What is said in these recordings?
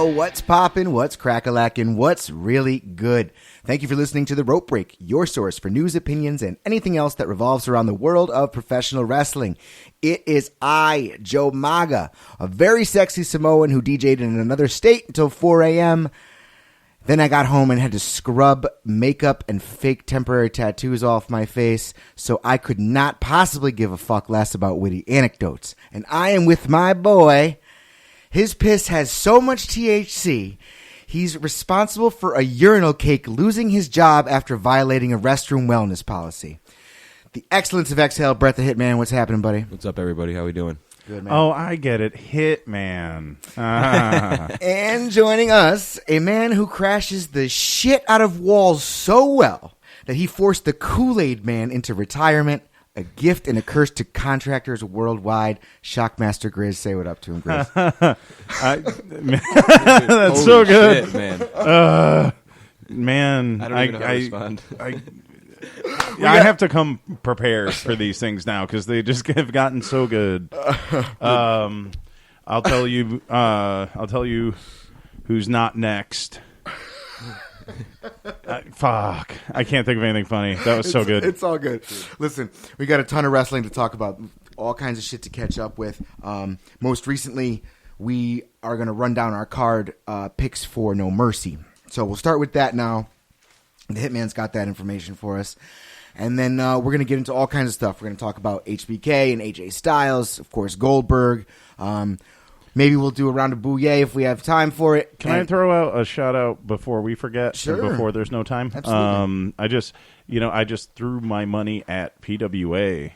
Yo, what's poppin', what's crack-a-lackin', what's really good? Thank you for listening to The Rope Break, your source for news, opinions, and anything else that revolves around the world of professional wrestling. It is I, Joe Maga, a very sexy Samoan who DJ'd in another state until 4 a.m., Then I got home and had to scrub makeup and fake temporary tattoos off my face, so I could not possibly give a fuck less about witty anecdotes. And I am with my boy. His piss has so much THC, he's responsible for a urinal cake losing his job after violating a restroom wellness policy. The excellence of exhale, Brett the Hitman. What's happening, buddy? What's up, everybody? How we doing? Good, man. Oh, I get it. Hitman. And joining us, a man who crashes the shit out of walls so well that he forced the Kool-Aid Man into retirement, a gift and a curse to contractors worldwide. Shockmaster Grizz, say what up to him, Grizz. That's so good. Shit, man. Man, I don't even know how to respond. I have to come prepared for these things now because they just have gotten so good. I'll tell you. I'll tell you who's not next. Fuck! I can't think of anything funny. That was so good. It's all good. Listen, we got a ton of wrestling to talk about. All kinds of shit to catch up with. Most recently, we are going to run down our card picks for No Mercy. So we'll start with that now. The Hitman's got that information for us. And then we're going to get into all kinds of stuff. We're going to talk about HBK and AJ Styles, of course, Goldberg. Maybe we'll do a round of Bouye if we have time for it. Can I throw out a shout out before we forget? Sure. Before there's no time. Absolutely. I just threw my money at PWA.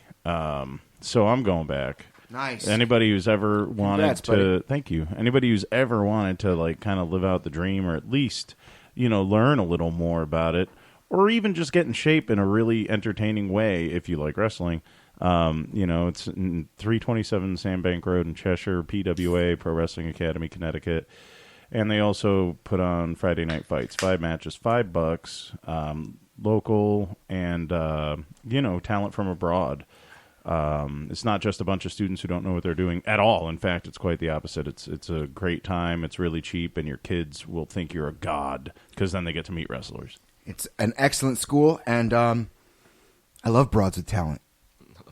So I'm going back. Nice. Anybody who's ever wanted Congrats, to, buddy. thank you. Anybody who's ever wanted to like kind of live out the dream, or at least learn a little more about it, or even just get in shape in a really entertaining way if you like wrestling. It's in 327 Sandbank Road in Cheshire, PWA, Pro Wrestling Academy, Connecticut. And they also put on Friday night fights, 5 matches, $5, local, and, talent from abroad. It's not just a bunch of students who don't know what they're doing at all. In fact, it's quite the opposite. It's a great time. It's really cheap, and your kids will think you're a god because then they get to meet wrestlers. It's an excellent school, and I love broads with talent.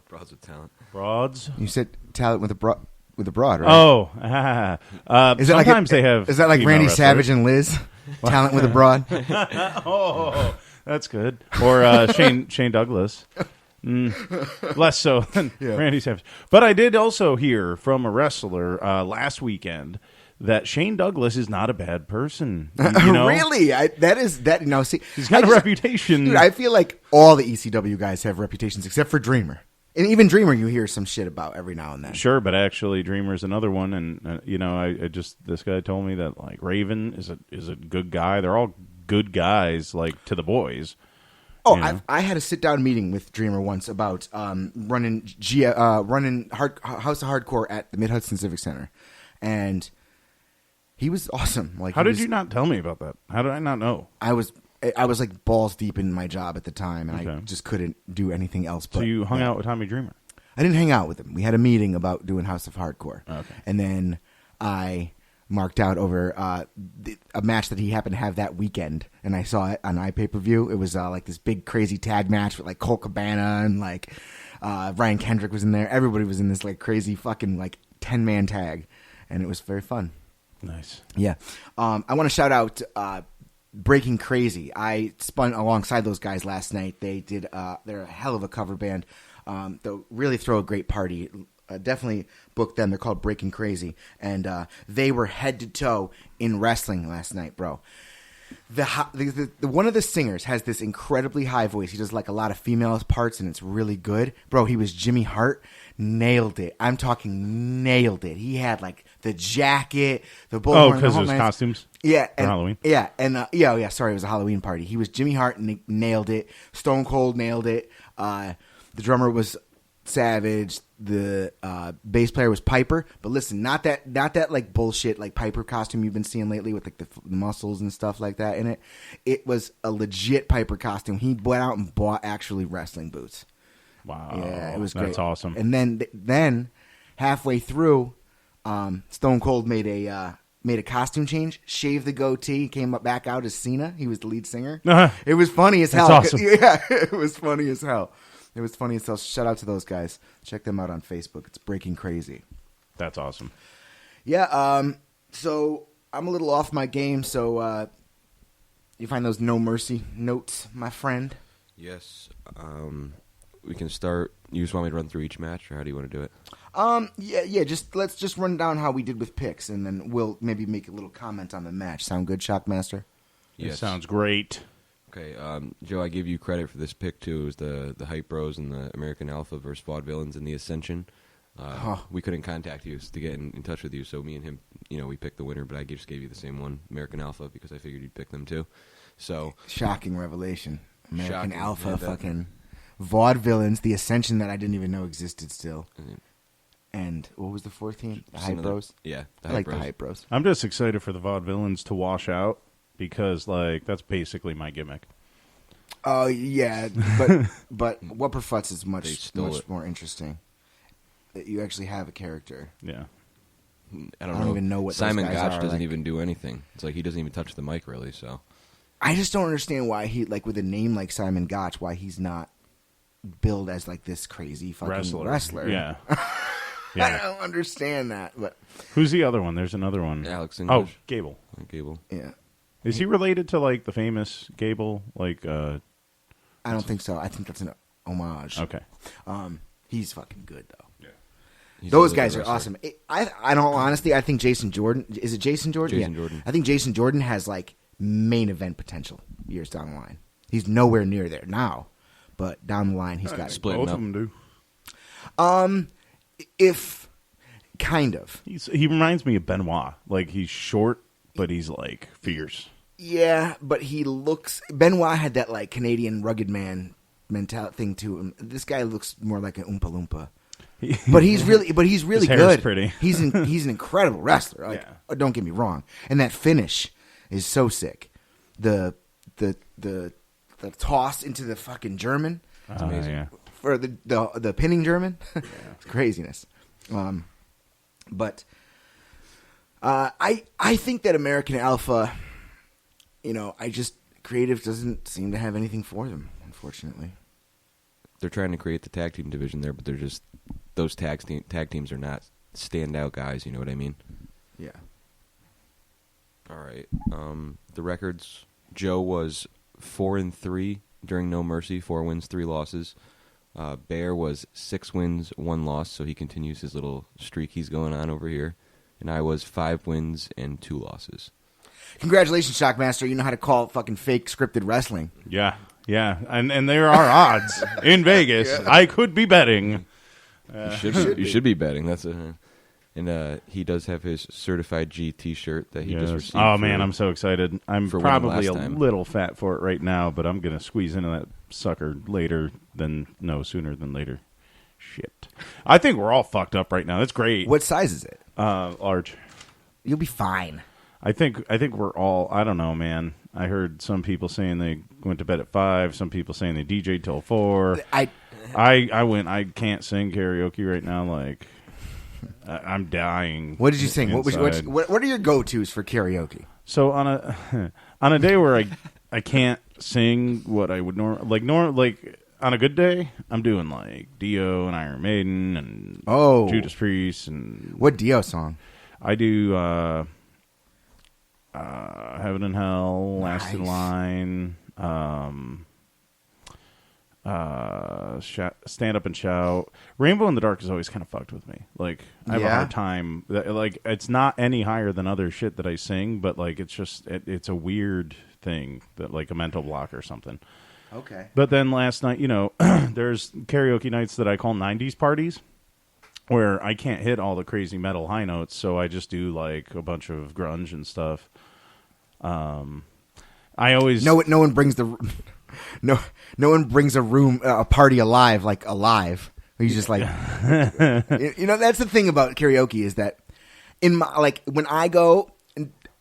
Broads with talent. Broads? You said talent with a broad, right? Oh, Is that sometimes they have. Is that like female Randy wrestlers. Savage and Liz? Talent with a broad. Oh, that's good. Or Shane Douglas. Less so than Randy Savage. But I did also hear from a wrestler last weekend that Shane Douglas is not a bad person. Really? See, He's got a reputation. Dude, I feel like all the ECW guys have reputations except for Dreamer. And even Dreamer you hear some shit about every now and then. Sure, but actually Dreamer's another one, and this guy told me that like Raven is a good guy. They're all good guys, like to the boys. Oh, I had a sit-down meeting with Dreamer once about running House of Hardcore at the Mid-Hudson Civic Center. And he was awesome. Like, how did you not tell me about that? How did I not know? I was like balls deep in my job at the time, and I just couldn't do anything else. But so you hung out with Tommy Dreamer? I didn't hang out with him. We had a meeting about doing House of Hardcore. Okay. And then I marked out over a match that he happened to have that weekend, and I saw it on iPay-per-view. It was like this big crazy tag match with like Colt Cabana and like Ryan Kendrick was in there. Everybody was in this like crazy fucking like 10-man tag, and it was very fun. Nice. Yeah. I want to shout out Breaking Crazy. I spun alongside those guys last night. They did they're a hell of a cover band. They'll really throw a great party. Definitely book them. They're called Breaking Crazy, and they were head to toe in wrestling last night, bro. The one of the singers has this incredibly high voice. He does like a lot of female parts, and it's really good, bro. He was Jimmy Hart. Nailed it. I'm talking nailed it. He had like the jacket, the bullhorn. Oh, because it was costumes? Yeah. For Halloween? Yeah. And sorry, it was a Halloween party. He was Jimmy Hart and nailed it. Stone Cold nailed it. The drummer was Savage. The bass player was Piper. But listen, not that like bullshit like Piper costume you've been seeing lately with like the muscles and stuff like that in it. It was a legit Piper costume. He went out and bought actually wrestling boots. Wow. Yeah, it was great. That's awesome. And then halfway through, Stone Cold made made a costume change, shaved the goatee, came back out as Cena. He was the lead singer. Uh-huh. It was funny as hell. That's awesome. Yeah, it was funny as hell. It was funny as hell. Shout out to those guys. Check them out on Facebook. It's Breaking Crazy. That's awesome. Yeah, so I'm a little off my game, so you find those No Mercy notes, my friend? Yes. We can start. You just want me to run through each match, or how do you want to do it? Yeah. Let's just run down how we did with picks, and then we'll maybe make a little comment on the match. Sound good, Shockmaster? It Yes. sounds great. Okay, Joe, I give you credit for this pick too. It was the Hype Bros and the American Alpha versus Vaudevillains in the Ascension. We couldn't contact you to get in touch with you, so me and him, we picked the winner. But I just gave you the same one, American Alpha, because I figured you'd pick them too. So Shocking revelation. American Shocking. Alpha, Yeah, that- fucking Vaudevillains, the Ascension that I didn't even know existed still. Mhm. And what was the fourth team? The just Hype another- Bros? Yeah, the I Hype like Bros. the Hype Bros. I'm just excited for the Vaudevillains to wash out because, like, that's basically my gimmick. Oh, yeah, but Wupperfutz is They much stole it. more interesting. That you actually have a character. Yeah. I don't I don't even know what those Simon guys Gotch are, doesn't like- even do anything. It's like he doesn't even touch the mic really. So I just don't understand why he, like, with a name like Simon Gotch, why he's not billed as, like, this crazy fucking wrestler. Yeah. I Yeah. don't understand that, but Who's the other one? There's another one. Alex Oh, English, Gable. Gable. yeah. Is he related to, like, the famous Gable? Like, I don't think so. I think that's an homage. okay. He's fucking good though. He's Those a really guys good are wrestler. awesome. I don't honestly. I think Jason Jordan is it Jason Jordan? Jason Yeah. Jordan. I think Jason Jordan has like main event potential years down the line. He's nowhere near there now, but down the line he's got it. Splitting Both up. of them do. If kind of, He reminds me of Benoit. Like, he's short, but he's, like, fierce. yeah, but he looks. Benoit had that like Canadian rugged man mentality thing to him. This guy looks more like an Oompa Loompa. But he's really His hair's good. pretty. He's an incredible wrestler. Like, Yeah. don't get me wrong. And that finish is so sick. The toss into the fucking German amazing. Yeah. for the pinning German. It's craziness. But I think that American Alpha, creative doesn't seem to have anything for them, unfortunately. They're trying to create the tag team division there, but they're just those tag teams are not standout guys. You know what I mean? Yeah. All right. The records. Joe was 4-3 during No Mercy, 4 wins, 3 losses. Bear was 6 wins, 1 loss, so he continues his little streak he's going on over here. And I was 5 wins and 2 losses. Congratulations, Shockmaster. You know how to call fucking fake scripted wrestling. Yeah. Yeah. And there are odds in Vegas. I could be betting. You should be betting. That's a. And he does have his Certified G T-shirt that he just Yes. received. Oh, for- man, I'm so excited. I'm for winning probably a last time. little fat for it right now, but I'm going to squeeze into that sucker sooner than later. Shit. I think we're all fucked up right now. That's great. What size is it? Large. You'll be fine. I think we're all. I don't know, man. I heard some people saying they went to bed at 5. Some people saying they DJ'd till 4. I went. I can't sing karaoke right now. Like, I'm dying. What did you sing? inside. What are your go-tos for karaoke? So on a day where I can't sing what I would like on a good day, I'm doing like Dio and Iron Maiden and Judas Priest and What Dio song? I do Heaven and Hell, Last in Nice. Line, Stand Up and Shout. Rainbow in the Dark has always kind of fucked with me. Like, I have a Yeah? hard time. Like, it's not any higher than other shit that I sing, but like, it's just it's a weird thing that like a mental block or something. Okay. But then last night, there's karaoke nights that I call 90s parties where I can't hit all the crazy metal high notes, so I just do like a bunch of grunge and stuff. I always No one brings no one brings a party alive like alive. He's just like that's the thing about karaoke is that in my when I go,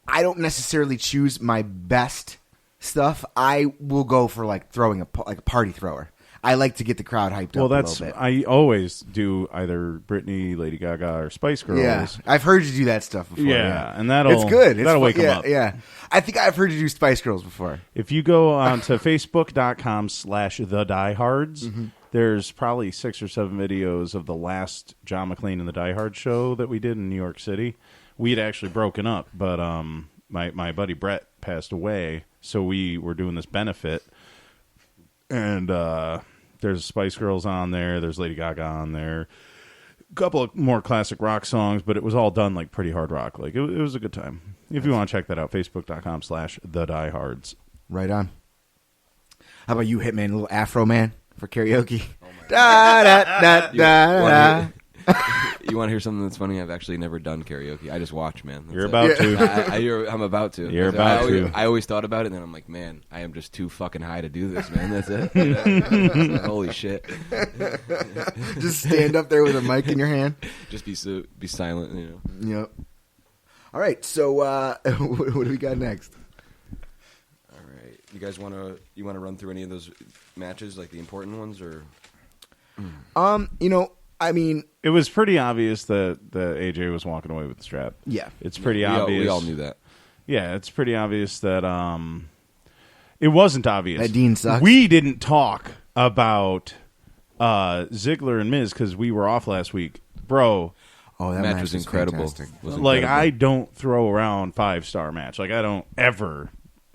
I don't necessarily choose my best stuff. I will go for like throwing a party thrower. I like to get the crowd hyped Well, up a that's little bit. I always do either Britney, Lady Gaga, or Spice Girls. Yeah, I've heard you do that stuff before. Yeah, and that'll it's good. That'll wake yeah, them up. Yeah, I think I've heard you do Spice Girls before. If you go on to facebook.com/thediehards, there's probably 6 or 7 videos of the last John McClane and the Die Hard show that we did in New York City. We had actually broken up, but my buddy Brett passed away, so we were doing this benefit, and there's Spice Girls on there, there's Lady Gaga on there, a couple of more classic rock songs, but it was all done like pretty hard rock. Like it was a good time. If you want to check that out, facebook.com/thediehards. Right on. How about you, Hitman, a little Afro Man for karaoke? Da, da, da, da, da. You want to hear something that's funny? I've actually never done karaoke. I just watch, man. That's You're it. about to. I'm about to. You're about to. I always thought about it, and then I'm like, man, I am just too fucking high to do this, man. That's it. Holy shit. Just stand up there with a mic in your hand. Just be silent, you know. Yep. All right, so what do we got next? All right, you guys want to run through any of those matches, like the important ones, or? I mean, It was pretty obvious that AJ was walking away with the strap. yeah. It's pretty obvious. We all knew that. Yeah, it's pretty obvious that it wasn't obvious. That Dean sucks. We didn't talk about Ziggler and Miz because we were off last week. Bro, Oh, that match was incredible. fantastic. like I don't throw around 5-star match. Like I don't ever,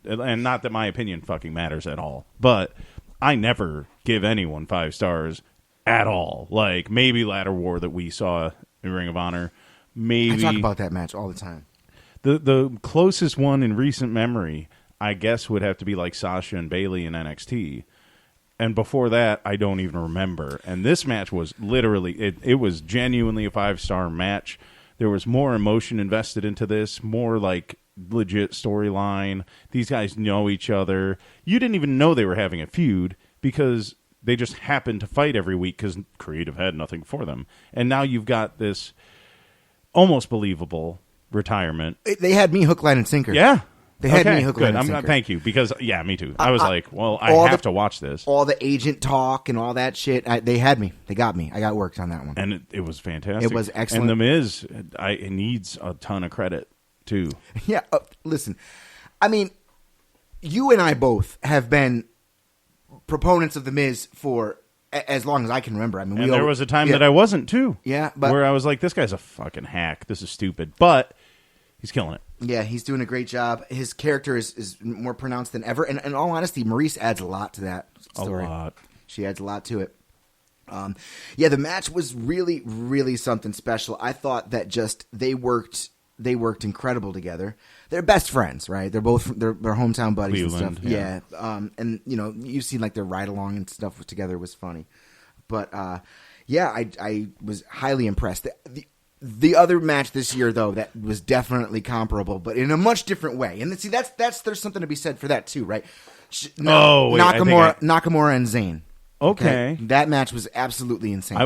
and not that my opinion fucking matters at all, but I never give anyone 5 stars at all. Like maybe Ladder War that we saw in Ring of Honor. Maybe I talk about that match all the time. The closest one in recent memory, I guess, would have to be like Sasha and Bayley in NXT. And before that, I don't even remember. And this match was literally, it was genuinely a 5-star match. There was more emotion invested into this, more like legit storyline. These guys know each other. You didn't even know they were having a feud because they just happened to fight every week because creative had nothing for them. And now you've got this almost believable retirement. They had me hook, line, and sinker. Yeah. They had Okay, me hook, good. line, and sinker. Thank you, because, yeah, me too. I was like, well, I all have the- to watch this. All the agent talk and all that shit. They had me. They got me. I got worked on that one. And it was fantastic. It was excellent. And The Miz, it needs a ton of credit, too. Yeah, listen, I mean, you and I both have been proponents of The Miz for as long as I can remember. I mean, And there was a time that I wasn't, too. Yeah, but- where I was like, this guy's a fucking hack. This is stupid. But he's killing it. Yeah, he's doing a great job. His character is more pronounced than ever. And in all honesty, Maurice adds a lot to that story. A lot. She adds a lot to it. Yeah, the match was really, really something special. I thought that just they worked incredible together. They're best friends, right? They're both they're hometown buddies Cleveland, and stuff. Yeah. And you've seen like their ride along and stuff together was funny. But yeah, I was highly impressed. The other match this year, though, that was definitely comparable, but in a much different way. And see, that's there's something to be said for that too, right? Wait, Nakamura and Zayn. Okay. That match was absolutely insane. I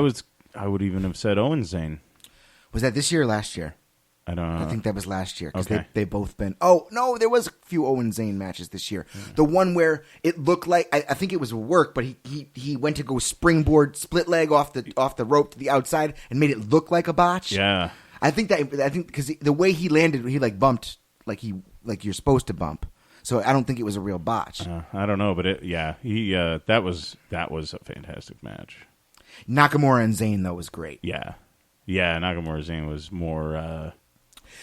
would even have said Owen Zayn. Was that this year or last year? I don't know. I think that was last year because Okay. they both been. Oh no, there was a few Owen Zayn matches this year. The one where it looked like I think it was work, but he went to go springboard split leg off the rope to the outside and made it look like a botch. Yeah. I think because the way he landed, he like bumped like you're supposed to bump. So I don't think it was a real botch. I don't know, but that was a fantastic match. Nakamura and Zayn though was great. Yeah. Nakamura Zayn was more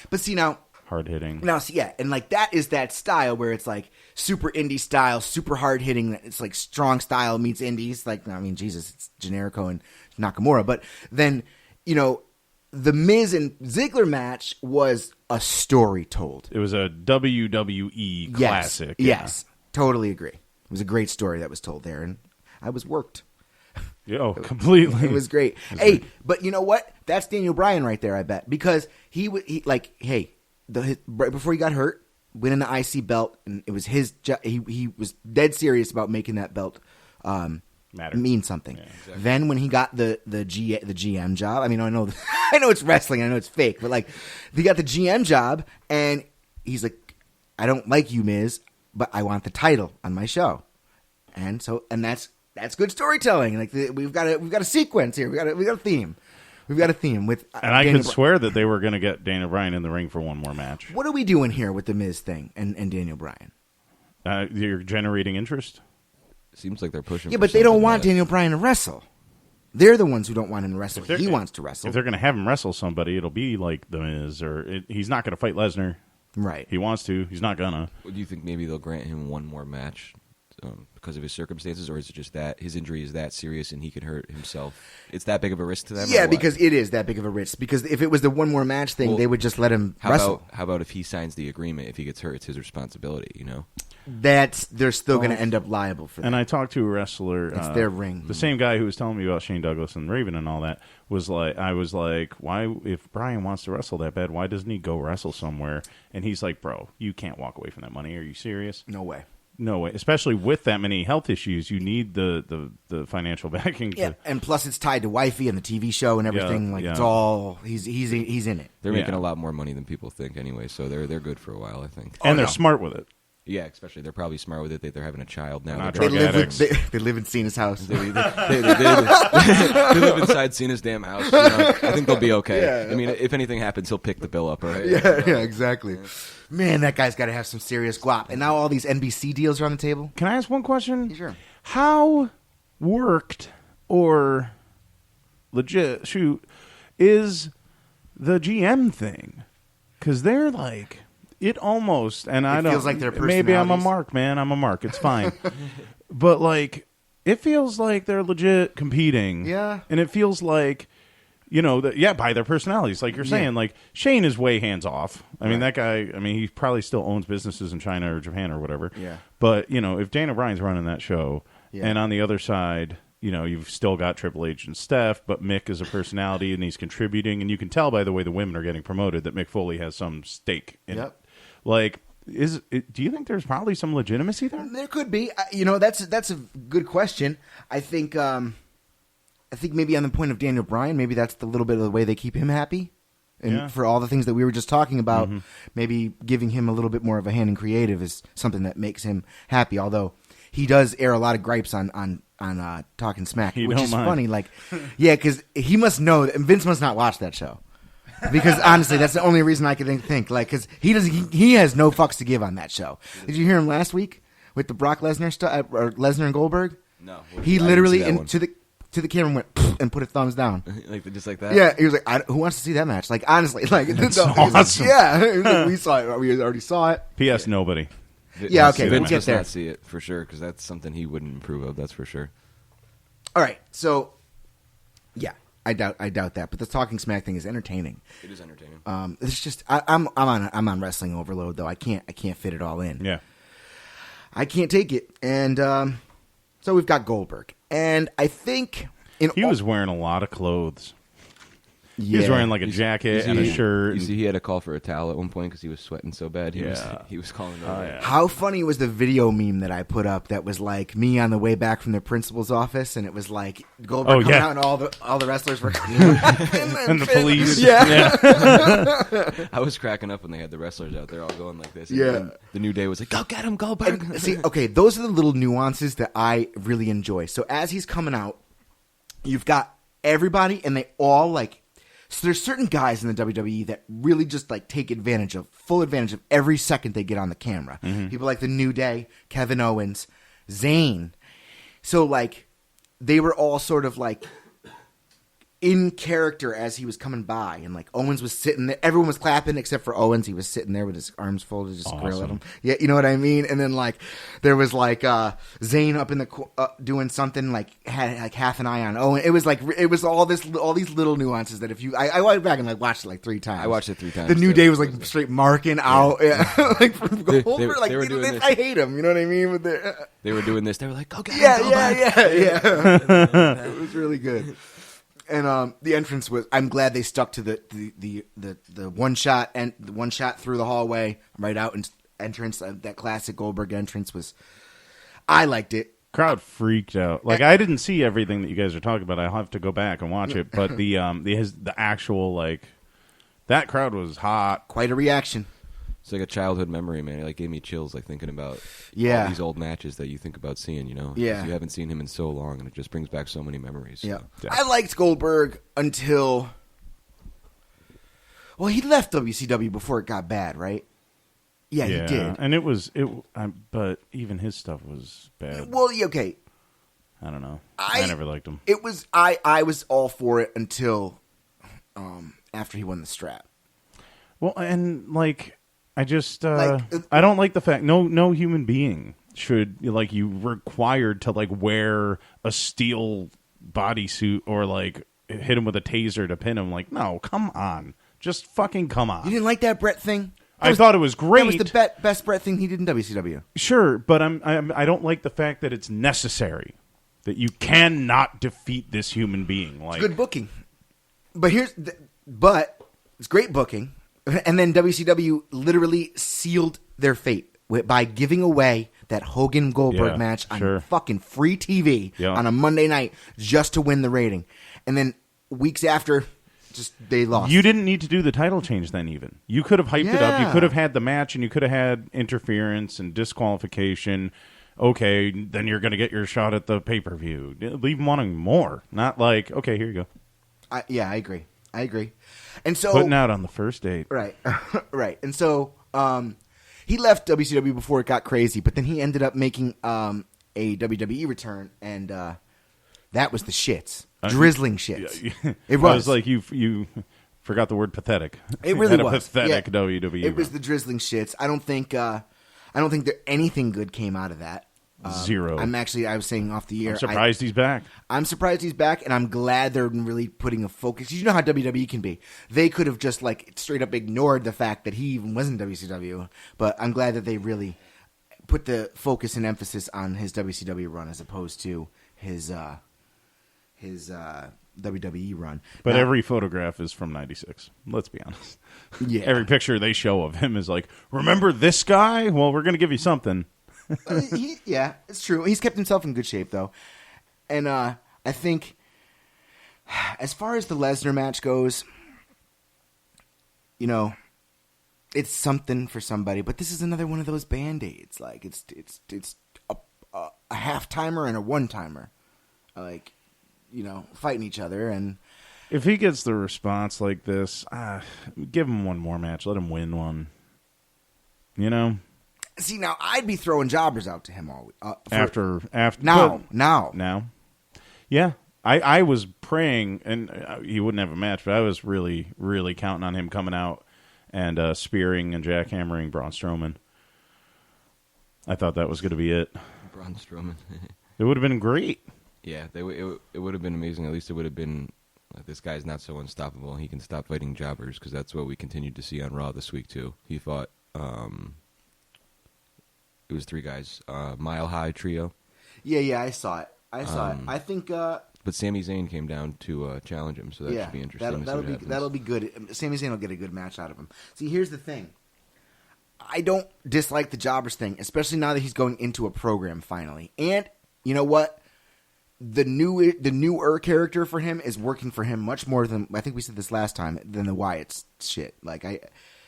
But see now. hard hitting. Now, see, yeah, and like that is that style where it's like super indie style, super hard hitting. It's like strong style meets indies. Like, I mean, Jesus, it's Generico and Nakamura. But then, the Miz and Ziggler match was a story told. It was a WWE classic. Yes, totally agree. It was a great story that was told there, and I was worked. Yeah. Oh, completely. It was great. Hey, but you know what? That's Daniel Bryan right there, I bet, because he before he got hurt, winning the IC belt, and it was his. He was dead serious about making that belt Matter. mean something. Yeah, exactly. Then when he got the GM job, I mean, I know it's wrestling, I know it's fake, but like he got the GM job, and he's like, I don't like you, Miz, but I want the title on my show, and that's that's good storytelling. Like we've got a sequence here. We got a theme. We've got a theme with. And I could swear that they were going to get Daniel Bryan in the ring for one more match. What are we doing here with the Miz thing and Daniel Bryan? You're generating interest? Seems like they're pushing. Yeah, for but they don't something want that- Daniel Bryan to wrestle. They're the ones who don't want him to wrestle. He wants to wrestle. If they're going to have him wrestle somebody, it'll be like The Miz, or he's not going to fight Lesnar. Right. He wants to. He's not going to. Do you think maybe they'll grant him one more match because of his circumstances, or is it just that his injury is that serious and he could hurt himself? It's that big of a risk to them? or Yeah, what? because it is that big of a risk. Because if it was the one more match thing, Well, they would just let him wrestle. How about if he signs the agreement? If he gets hurt, it's his responsibility. You know. They're still going to end up liable for that. And I talked to a wrestler. It's their ring. The same guy who was telling me about Shane Douglas and Raven and all that was like, I was like, why, if Bryan wants to wrestle that bad, why doesn't he go wrestle somewhere? And he's like, bro, you can't walk away from that money. Are you serious? No way. No way. Especially with that many health issues, you need the financial backing. Yeah, and plus it's tied to wifey and the TV show and everything. It's all he's in it. They're making Yeah. a lot more money than people think anyway, so they're good for a while, I think. And they're no. smart with it. Yeah, especially they're probably smart with it. They're having a child now. Not They're drug They live, addicts. they live in Cena's house. They live inside Cena's damn house. You know? I think they'll be okay. Yeah. I mean, if anything happens, he'll pick the bill up, all right? Yeah, exactly. Man, that guy's got to have some serious guap. And now all these NBC deals are on the table. Can I ask one question? Sure. How worked or legit is the GM thing? Because they're like, it almost, and I don't. feels like their maybe I'm a personalities. mark, man. I'm a mark. It's fine. But like, it feels like they're legit competing. Yeah. And it feels like, by their personalities, like you're saying, like Shane is way hands off. I mean, that guy. I mean, he probably still owns businesses in China or Japan or whatever. Yeah. But if Dana Bryan's running that show, Yeah. and on the other side, you've still got Triple H and Steph, but Mick is a personality and he's contributing, and you can tell by the way the women are getting promoted that Mick Foley has some stake in it. Like, do you think there's probably some legitimacy there? There could be. That's a good question. I think maybe on the point of Daniel Bryan, maybe that's the little bit of the way they keep him happy. And Yeah. for all the things that we were just talking about, maybe giving him a little bit more of a hand in creative is something that makes him happy. Although he does air a lot of gripes on Talking Smack, You which don't is mind. funny. Like, yeah, because he must know that Vince must not watch that show. Because honestly, that's the only reason I could think. Like, because he has no fucks to give on that show. Did you hear him last week with the Brock Lesnar stuff or Lesnar and Goldberg? No. He I didn't literally see that one. to the camera went "Pfft," and put a thumbs down. Like just like that. Yeah, he was like, "Who wants to see that match?" Like, honestly, like, he was like, awesome. yeah, he was like, we saw it. We already saw it. P.S. Nobody. Yeah, okay, Vince we'll get does there. not see it for sure because that's something he wouldn't approve of. That's for sure. All right, so yeah, I doubt that, but the Talking Smack thing is entertaining. It is entertaining. It's just I'm on wrestling overload though. I can't fit it all in. Yeah. I can't take it, and so we've got Goldberg, and I think He was wearing a lot of clothes. He was Yeah. wearing like a jacket and a shirt. You and- see, he had to call for a towel at one point because he was sweating so bad. He Yeah. was calling. How funny was the video meme that I put up that was like me on the way back from the principal's office, and it was like Goldberg coming out, and all the wrestlers were and the police. Yeah. I was cracking up when they had the wrestlers out there all going like this. Yeah. And the New Day was like, "Go get him, Goldberg!" And see, okay, those are the little nuances that I really enjoy. So as he's coming out, you've got everybody, and they all like. So there's certain guys in the WWE that really just like take full advantage of every second they get on the camera. People like the New Day, Kevin Owens, Zayn. So like they were all sort of like in character as he was coming by, and like Owens was sitting there. Everyone was clapping except for Owens. He was sitting there with his arms folded, just grill at Awesome. him. Yeah, you know what I mean. And then like there was like Zayn up in the doing something, like had like half an eye on Owen. It was all these little nuances that if you I went back and like watched it like 3 times. I watched it 3 times. The New too. Day was like straight marking out, like from They- Goldberg. Like they were doing this. I hate him. You know what I mean? With the, They were doing this. They were like, "Go get him, yeah. Goldberg!" It was really good. And the entrance was. I'm glad they stuck to the one shot and the one shot through the hallway right out and entrance. That classic Goldberg entrance was. I liked it. Crowd freaked out. Like I didn't see everything that you guys are talking about. I'll have to go back and watch it. But the actual like that crowd was hot. Quite a reaction. It's like a childhood memory, man. It like gave me chills, like thinking about Yeah. all these old matches that you think about seeing. You know, Yeah. 'Cause you haven't seen him in so long, and it just brings back so many memories. Yeah. So. I liked Goldberg until. Well, he left WCW before it got bad, right? Yeah, he did. And but even his stuff was bad. Well, yeah, okay. I don't know. I I never liked him. It was I was all for it until after he won the strap. Well, and like I just Like, I don't like the fact no human being should like you required to like wear a steel bodysuit or like hit him with a taser to pin him. Like, no, come on, just fucking come on. You didn't like that Brett thing? I thought it was great. That was the best Brett thing he did in WCW. Sure, but I don't like the fact that it's necessary. That you cannot defeat this human being. Like, Good booking. But it's great booking. And then WCW literally sealed their fate by giving away that Hogan Goldberg Yeah, match on sure. fucking free TV Yeah. on a Monday night just to win the rating. And then weeks after, just they lost. you didn't need to do the title change then. Even you could have hyped it up. You Yeah. could have had the match, and you could have had interference and disqualification. Okay, then you're going to get your shot at the pay-per-view. Leave them wanting more, not like, okay, here you go. I agree. And so Putting out on the first date. Right, right. And so he left WCW before it got crazy, but then he ended up making a WWE return, and that was the shits, drizzling shits. It was. I was like, you forgot the word pathetic. It really Had a was pathetic Yeah. WWE. It was run. the drizzling shits. I don't think that anything good came out of that. Zero. I was saying off the air. I'm surprised he's back. I'm surprised he's back, and I'm glad they're really putting a focus. You know how WWE can be. They could have just like straight up ignored the fact that he even was in WCW, but I'm glad that they really put the focus and emphasis on his WCW run as opposed to his WWE run. But Now- every photograph is from '96. Let's be honest. Yeah. Every picture they show of him is like, remember this guy? Well, we're going to give you something. Yeah, it's true. He's kept himself in good shape, though. And I think as far as the Lesnar match goes, you know, it's something for somebody. But this is another one of those Band-Aids. Like, it's a half-timer and a one-timer. Like, you know, fighting each other. And If he gets the response like this, give him one more match. Let him win one. You know? see, now I'd be throwing jobbers out to him all After now. Now. Yeah. I was praying, and he wouldn't have a match, but I was really, really counting on him coming out and spearing and jackhammering Braun Strowman. I thought that was going to be it. Braun Strowman. It would have been great. Yeah, it would have been amazing. At least it would have been, this guy's not so unstoppable. He can stop fighting jobbers, because that's what we continued to see on Raw this week, too. He fought, it was 3 guys, Mile High Trio. Yeah, I saw it. I think... But Sami Zayn came down to challenge him, so that should be interesting. That'll be good. Sami Zayn will get a good match out of him. See, here's the thing. I don't dislike the jobbers thing, especially now that he's going into a program finally. And you know what? The newer character for him is working for him much more than, I think we said this last time, than the Wyatt's shit. Like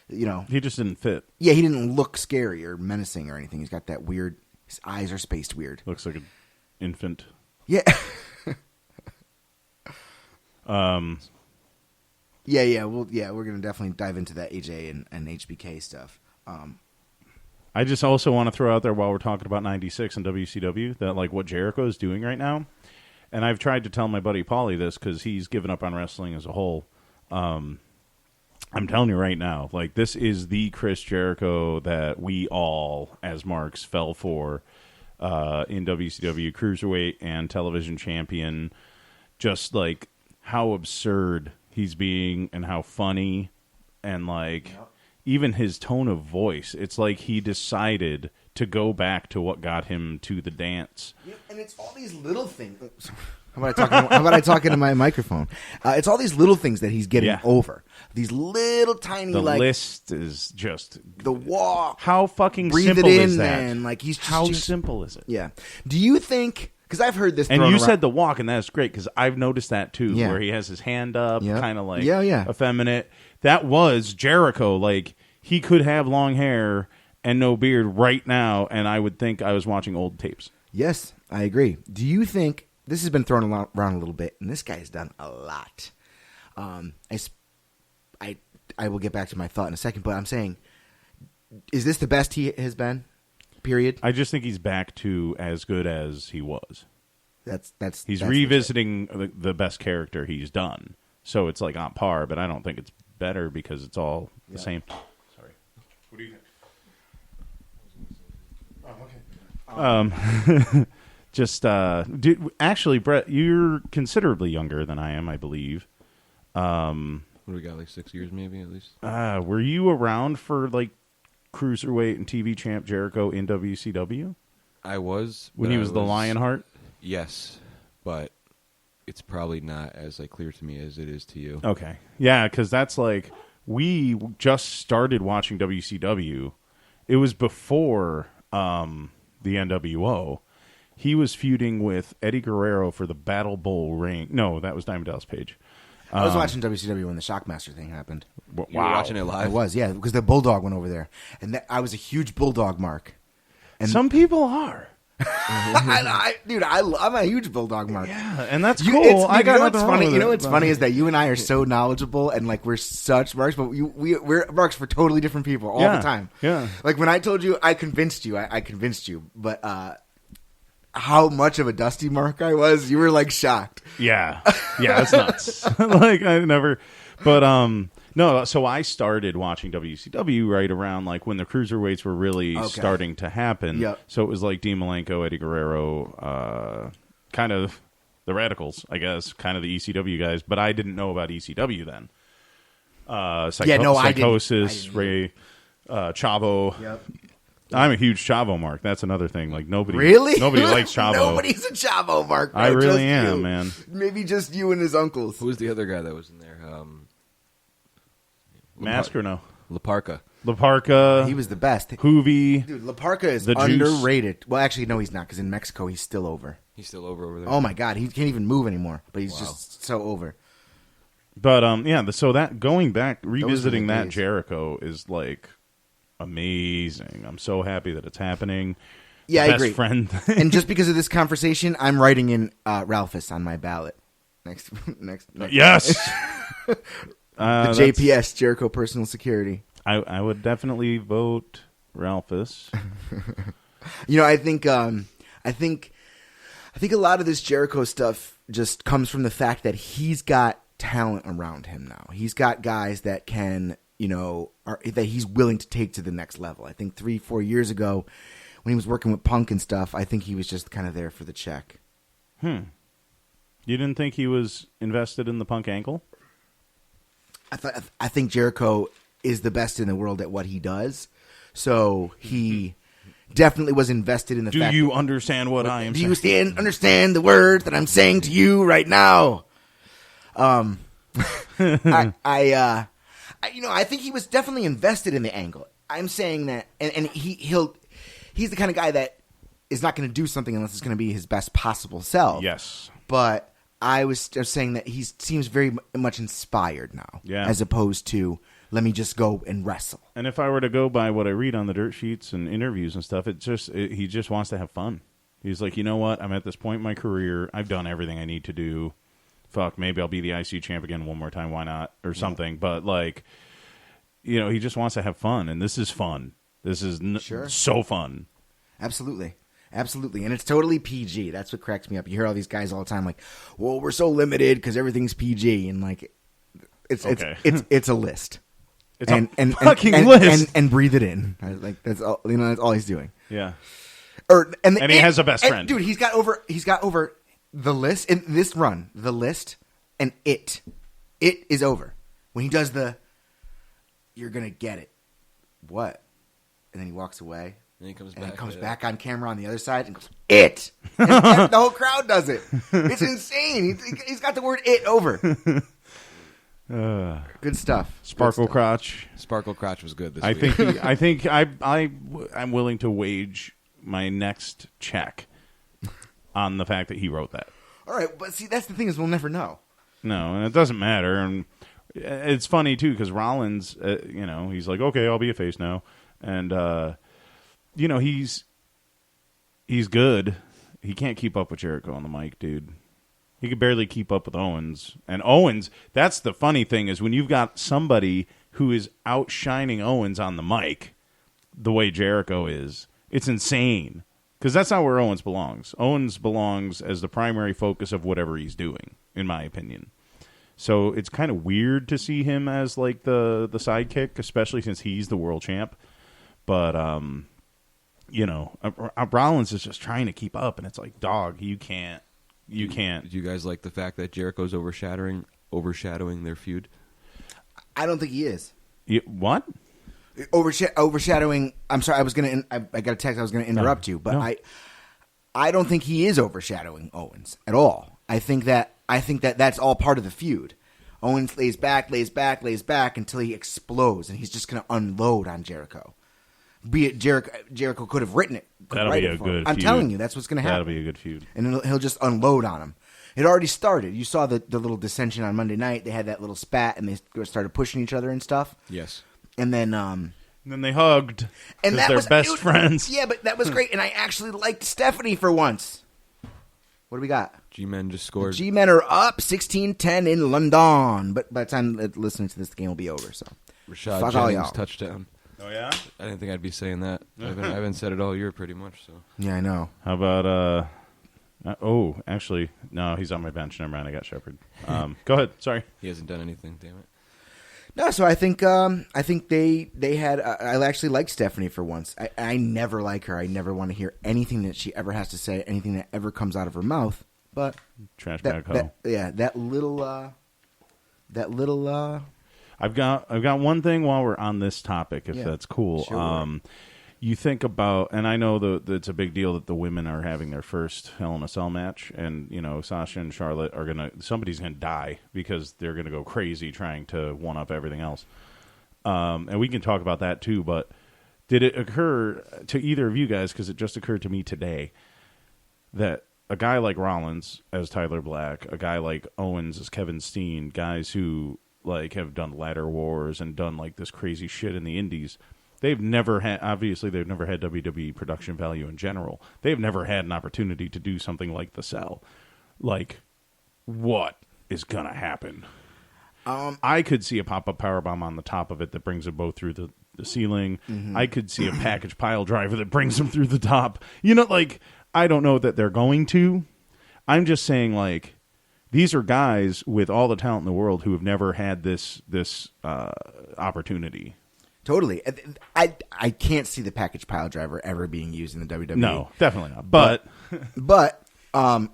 He just didn't fit. yeah, he didn't look scary or menacing or anything. He's got that weird. His eyes are spaced weird. Looks like an infant. Yeah. Yeah. Well, yeah, we're gonna definitely dive into that AJ and HBK stuff. I just also want to throw out there while we're talking about 96 and WCW that like what Jericho is doing right now, and I've tried to tell my buddy Paulie this because he's given up on wrestling as a whole. I'm telling you right now, like this is the Chris Jericho that we all, as marks, fell for in WCW, cruiserweight and television champion. Just like how absurd he's being and how funny and like. Yep. Even his tone of voice, it's like he decided to go back to what got him to the dance. Yeah, and it's all these little things. How about I talk into my microphone? It's all these little things that he's getting over. These little tiny the like list is just the walk. How fucking breathe simple it in, is that? man. Like he's just, how simple is it? Yeah. Do you think? Because I've heard this. And thrown you around. said the walk, and that's great because I've noticed that too, where he has his hand up, kind of like effeminate. That was Jericho. Like he could have long hair and no beard right now, and I would think I was watching old tapes. Yes, I agree. Do you think this has been thrown around a little bit, and this guy's done a lot? I will get back to my thought in a second, but I'm saying, is this the best he has been? Period. I just think he's back to as good as he was. That's revisiting the best character he's done, so it's like on par. But I don't think it's better because it's all the same. Sorry, what do you think? Oh, okay. Just actually, Brett, you're considerably younger than I am, I believe. What do we got, like 6 years maybe at least? Were you around for like Cruiserweight and TV champ Jericho in WCW? I was. When he was the Lionheart? Yes, but it's probably not as like clear to me as it is to you. Okay. Yeah, because that's like, we just started watching WCW. It was before the NWO. He was feuding with Eddie Guerrero for the Battle Bowl ring. No, that was Diamond Dallas Page. I was watching WCW when the Shockmaster thing happened. You were watching it live? I was, yeah, because the Bulldog went over there. And I was a huge Bulldog mark. And some people are. Dude, I'm a huge Bulldog mark. Yeah, and that's cool. I got nothing wrong with it. You know what's funny is that you and I are so knowledgeable and like we're such marks, but we're marks for totally different people all the time. Yeah. Like when I told you, I convinced you. I convinced you, but how much of a Dusty mark I was, you were like shocked. Yeah, that's nuts. Like I never, but no. So I started watching WCW right around like when the cruiserweights were really starting to happen. Yep. So it was like Dean Malenko, Eddie Guerrero, kind of the Radicals, I guess, kind of the ECW guys. But I didn't know about ECW then. Psychosis, Ray, Chavo. Yep. I'm a huge Chavo mark. That's another thing. Like nobody likes Chavo. Nobody's a Chavo mark. I really am, man. Maybe just you and his uncles. Who was the other guy that was in there? Mask or no? La Parka. La Parka. He was the best. Hoovy. Dude, La Parka is The Juice. underrated. Well, actually, no, he's not, because in Mexico, he's still over. He's still over there. Oh, my God. He can't even move anymore, but he's just so over. But, so that, going back, revisiting that days. Jericho is, like, amazing. I'm so happy that it's happening. Yeah, The I agree. Best friend thing. And just because of this conversation, I'm writing in Ralphus on my ballot. Next. Yes! The That's- JPS, Jericho Personal Security. I would definitely vote Ralphus. You know, I think a lot of this Jericho stuff just comes from the fact that he's got talent around him now. He's got guys that can, that he's willing to take to the next level. I think 3-4 years ago, when he was working with Punk and stuff, I think he was just kind of there for the check. You didn't think he was invested in the Punk angle? I think Jericho is the best in the world at what he does, so he definitely was invested in the fact. Do you understand what I am saying? Do you understand the words that I'm saying to you right now? I think he was definitely invested in the angle. I'm saying that, and he's the kind of guy that is not going to do something unless it's going to be his best possible self. Yes. But I was just saying that he seems very much inspired now, as opposed to let me just go and wrestle. And if I were to go by what I read on the dirt sheets and interviews and stuff, he just wants to have fun. He's like, you know what? I'm at this point in my career. I've done everything I need to do. Fuck, maybe I'll be the IC champ again one more time. Why not? Or something. But like, he just wants to have fun, and this is fun. This is so fun. Absolutely. Absolutely. And it's totally PG. That's what cracks me up. You hear all these guys all the time like, well, we're so limited because everything's PG. And like, it's a list. It's a fucking list. And breathe it in. Like, that's all, that's all he's doing. Yeah. And he has a best friend. Dude, he's got over the list in this run, the list and it is over. When he does you're going to get it. What? And then he walks away. And he comes back on camera on the other side and goes, it! And the whole crowd does it. It's insane. He's got the word it over. Good stuff. Sparkle Crotch. Sparkle Crotch was good this week. I think I'm willing to wage my next check on the fact that he wrote that. All right, but see, that's the thing is we'll never know. No, and it doesn't matter. And It's funny too because Rollins, he's like, okay, I'll be a face now, and he's good. He can't keep up with Jericho on the mic, dude. He could barely keep up with Owens. And Owens, that's the funny thing is when you've got somebody who is outshining Owens on the mic the way Jericho is, it's insane. Because that's not where Owens belongs. Owens belongs as the primary focus of whatever he's doing, in my opinion. So it's kind of weird to see him as like the sidekick, especially since he's the world champ. But, Rollins is just trying to keep up, and it's like, dog, you can't. Do you guys like the fact that Jericho's overshadowing their feud? I don't think he is. What? Overshadowing. I'm sorry. I got a text. I was going to interrupt you, but no. I don't think he is overshadowing Owens at all. I think that that's all part of the feud. Owens lays back until he explodes, and he's just going to unload on Jericho. Be it Jericho could have written it. That'll be a good I'm feud. telling you, that's what's going to happen. That'll be a good feud. And he'll just unload on him. It already started. You saw the little dissension on Monday night. They had that little spat, and they started pushing each other and stuff. Yes. And then they hugged. And that they're was best friends. Yeah, but that was great, and I actually liked Stephanie for once. What do we got? G-Men just scored. G-Men are up 16-10 in London. But by the time listening to this, the game will be over. So Rashad fuck all Jennings y'all. touchdown. Oh, yeah? I didn't think I'd be saying that. I haven't said it all year pretty much. So Yeah, I know. How about, actually, no, he's on my bench. Never mind, I got Shepard. Go ahead, sorry. he hasn't done anything, damn it. No, so I think they had. I actually like Stephanie for once. I never like her. I never want to hear anything that she ever has to say, anything that ever comes out of her mouth. But Trash bag hoe. that little. I've got one thing while we're on this topic, if that's cool. Sure. You think about, and I know that it's a big deal that the women are having their first Hell in a Cell match, and Sasha and Charlotte are somebody's gonna die because they're gonna go crazy trying to one up everything else. And we can talk about that too. But did it occur to either of you guys? Because it just occurred to me today that a guy like Rollins as Tyler Black, a guy like Owens as Kevin Steen, guys who have done ladder wars and done this crazy shit in the indies. They've never had WWE production value in general. They've never had an opportunity to do something like the Cell. What is going to happen? I could see a pop-up powerbomb on the top of it that brings them both through the ceiling. Mm-hmm. I could see a package pile driver that brings them through the top. I don't know that they're going to. I'm just saying, these are guys with all the talent in the world who have never had this opportunity. Totally. I can't see the package pile driver ever being used in the WWE. No, definitely not. But I'm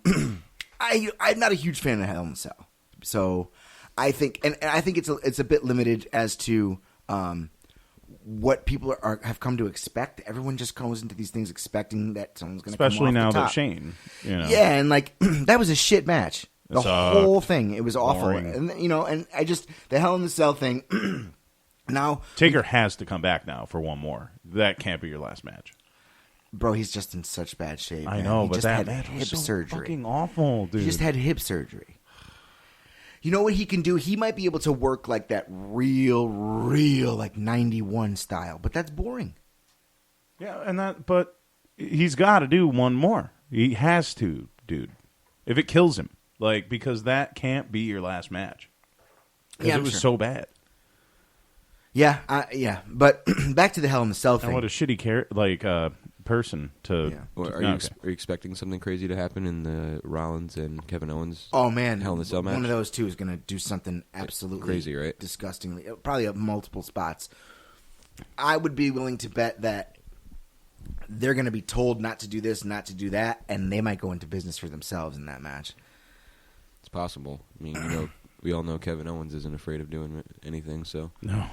not a huge fan of Hell in a Cell. So I think, and I think it's a bit limited as to what people have come to expect. Everyone just goes into these things expecting that someone's going to come off especially now the top. that Shane. Yeah, and that was a shit match. The whole thing, it was awful. Boring. And I just the Hell in the Cell thing. Now Taker has to come back now for one more. That can't be your last match. Bro, he's just in such bad shape. I man. know, he but just that had match hip was so surgery. fucking awful, dude. He just had hip surgery. You know what he can do? He might be able to work that real 91 style, but that's boring. Yeah, but he's got to do one more. He has to, dude. If it kills him, because that can't be your last match. Because it was so bad. Yeah, but back to the Hell in the Cell thing. And what a shitty person to. Yeah. Well, are you expecting something crazy to happen in the Rollins and Kevin Owens? Oh man, Hell in the Cell match. One of those two is going to do something absolutely crazy, right? Disgustingly, probably at multiple spots. I would be willing to bet that they're going to be told not to do this, not to do that, and they might go into business for themselves in that match. It's possible. I mean, we all know Kevin Owens isn't afraid of doing anything. So No.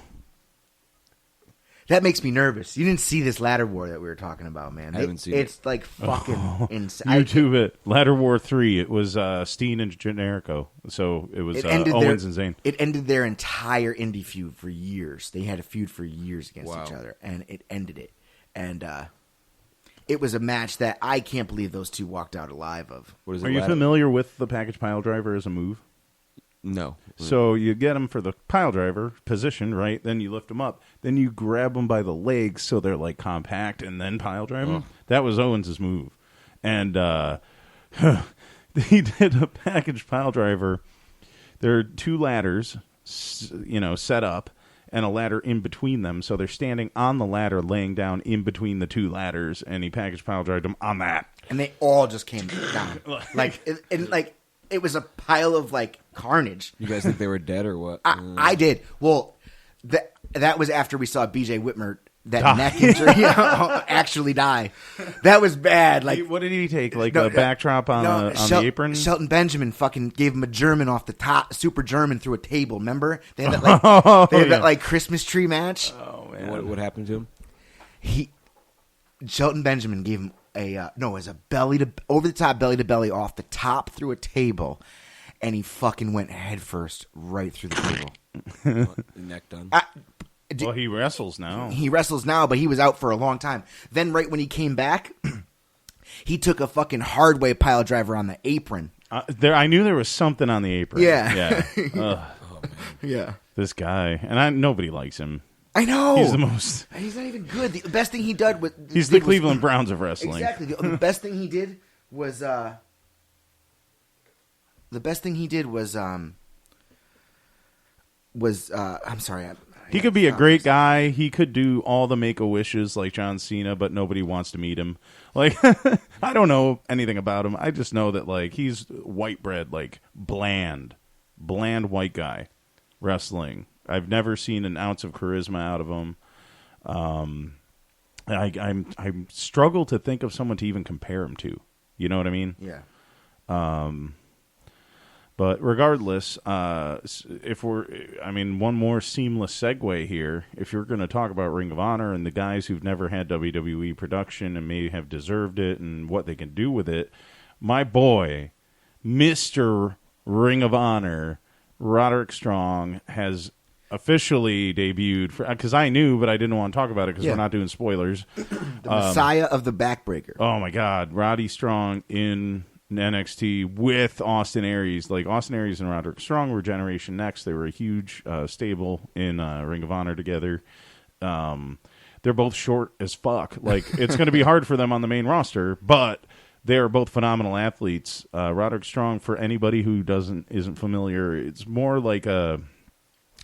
That makes me nervous. You didn't see this ladder war that we were talking about, man. I haven't seen it. It's fucking insane. YouTube it. Ladder War 3. It was Steen and Generico. So it was Owens and Zayn. It ended their entire indie feud for years. They had a feud for years against each other, and it ended it. And it was a match that I can't believe those two walked out alive of. what is it? Are you familiar with the package pile driver as a move? No. So you get them for the pile driver position, right? Then you lift them up. Then you grab them by the legs so they're like compact, and then pile drive them. That was Owens' move, and he did a package pile driver. There are two ladders, set up, and a ladder in between them. So they're standing on the ladder, laying down in between the two ladders, and he package pile drived them on that. And they all just came down. It was a pile of like carnage. You guys think they were dead or what? I did. Well, that was after we saw BJ Whitmer, that neck injury, actually die. That was bad. Like, what did he take? Like a backdrop on the apron? Shelton Benjamin fucking gave him a German off the top, super German through a table. Remember? They had that that like Christmas tree match. Oh man, What happened to him? Shelton Benjamin gave him it was a over the top belly to belly off the top through a table, and he fucking went head first right through the table. Neck done. Well, he wrestles now. He wrestles now, but he was out for a long time. Then right when he came back, he took a fucking hard way pile driver on the apron. I knew there was something on the apron. Yeah. Ugh. Yeah. This guy, and nobody likes him. I know. He's the most. He's not even good. The best thing he did was He's the Cleveland Browns of wrestling. Exactly. The best thing he did was I'm sorry. He could be a great guy. He could do all the Make-A-Wishes like John Cena, but nobody wants to meet him. Like, I don't know anything about him. I just know that like he's white bread, like bland white guy wrestling. I've never seen an ounce of charisma out of him. I struggle to think of someone to even compare him to. You know what I mean? Yeah. But regardless, one more seamless segue here. If you're going to talk about Ring of Honor and the guys who've never had WWE production and may have deserved it and what they can do with it, my boy, Mr. Ring of Honor, Roderick Strong, has officially debuted. Because I knew, but I didn't want to talk about it because we're not doing spoilers. The Messiah of the Backbreaker. Oh, my God. Roddy Strong in NXT with Austin Aries. Like, Austin Aries and Roderick Strong were Generation Next. They were a huge stable in Ring of Honor together. They're both short as fuck. Like, it's going to be hard for them on the main roster, but they're both phenomenal athletes. Roderick Strong, for anybody who isn't familiar, it's more like a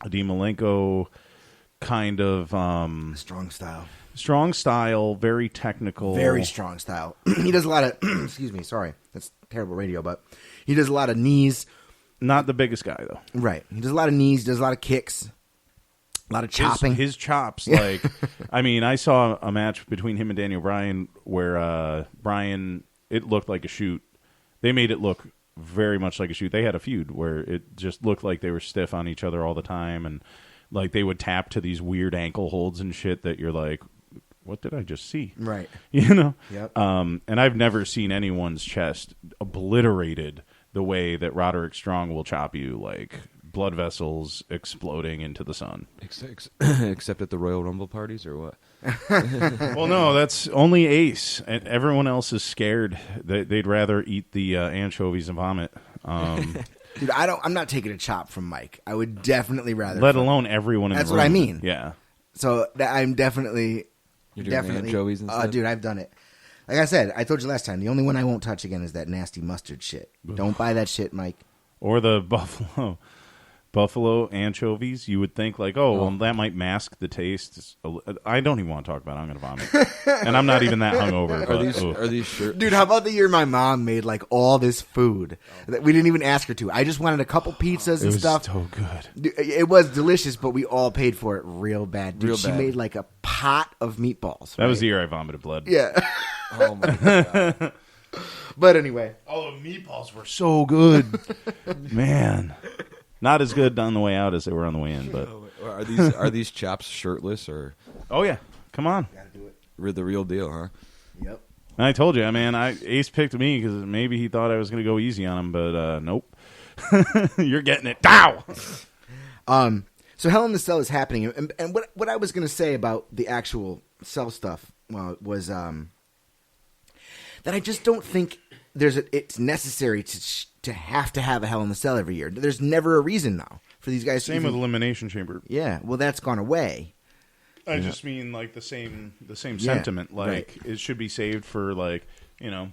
Dean Malenko kind of strong style, very technical, very strong style. He does a lot of excuse me, sorry, that's terrible radio, but he does a lot of knees. Not the biggest guy though, right? He does a lot of knees, does a lot of kicks, a lot of chopping. His chops, like I mean, I saw a match between him and Daniel Bryan where Bryan, it looked like a shoot. They made it look very much like a shoot. They had a feud where it just looked like they were stiff on each other all the time, and like they would tap to these weird ankle holds and shit that you're like, what did I just see? Right. You know? Yep. And I've never seen anyone's chest obliterated the way that Roderick Strong will chop you, like blood vessels exploding into the sun. Except at the Royal Rumble parties, or what? Well, no, that's only Ace. And everyone else is scared. They'd rather eat the anchovies and vomit. Dude, I'm not taking a chop from Mike. I would definitely rather. Let alone everyone in the room. That's what I mean. Yeah. So I'm definitely. You're doing anchovies and stuff? Dude, I've done it. Like I said, I told you last time, the only one I won't touch again is that nasty mustard shit. Don't buy that shit, Mike. Or the buffalo anchovies. You would think like, well, that might mask the taste. I don't even want to talk about it. I'm going to vomit. And I'm not even that hungover. Are these sure? Dude, how about the year my mom made like all this food that we didn't even ask her to? I just wanted a couple pizzas and stuff. It was so good. Dude, it was delicious, but we all paid for it real bad. Dude, she made like a pot of meatballs. That was the year I vomited blood. Yeah. Oh my God. But anyway. Oh, the meatballs were so good. Man. Not as good on the way out as they were on the way in, but are these chops shirtless or? Oh yeah, come on, Gotta do it. The real deal, huh? Yep. And I told you, man. Ace picked me because maybe he thought I was going to go easy on him, but nope. You're getting it. Dow. So Hell in the Cell is happening, and what I was going to say about the actual Cell stuff was that I just don't think it's necessary to have a Hell in the Cell every year. There's never a reason now for these guys. Same with Elimination Chamber. Yeah, well, that's gone away. I just mean like the same sentiment. Like right. it should be saved for like, you know.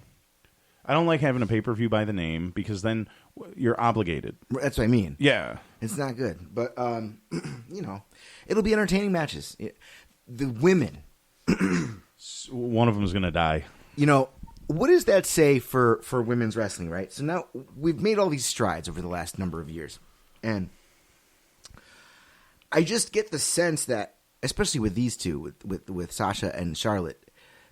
I don't like having a pay-per-view by the name because then you're obligated. That's what I mean. Yeah. It's not good. But, you know, it'll be entertaining matches. The women. One of them is going to die. You know, what does that say for women's wrestling, right? So now we've made all these strides over the last number of years. And I just get the sense that, especially with these two, with Sasha and Charlotte,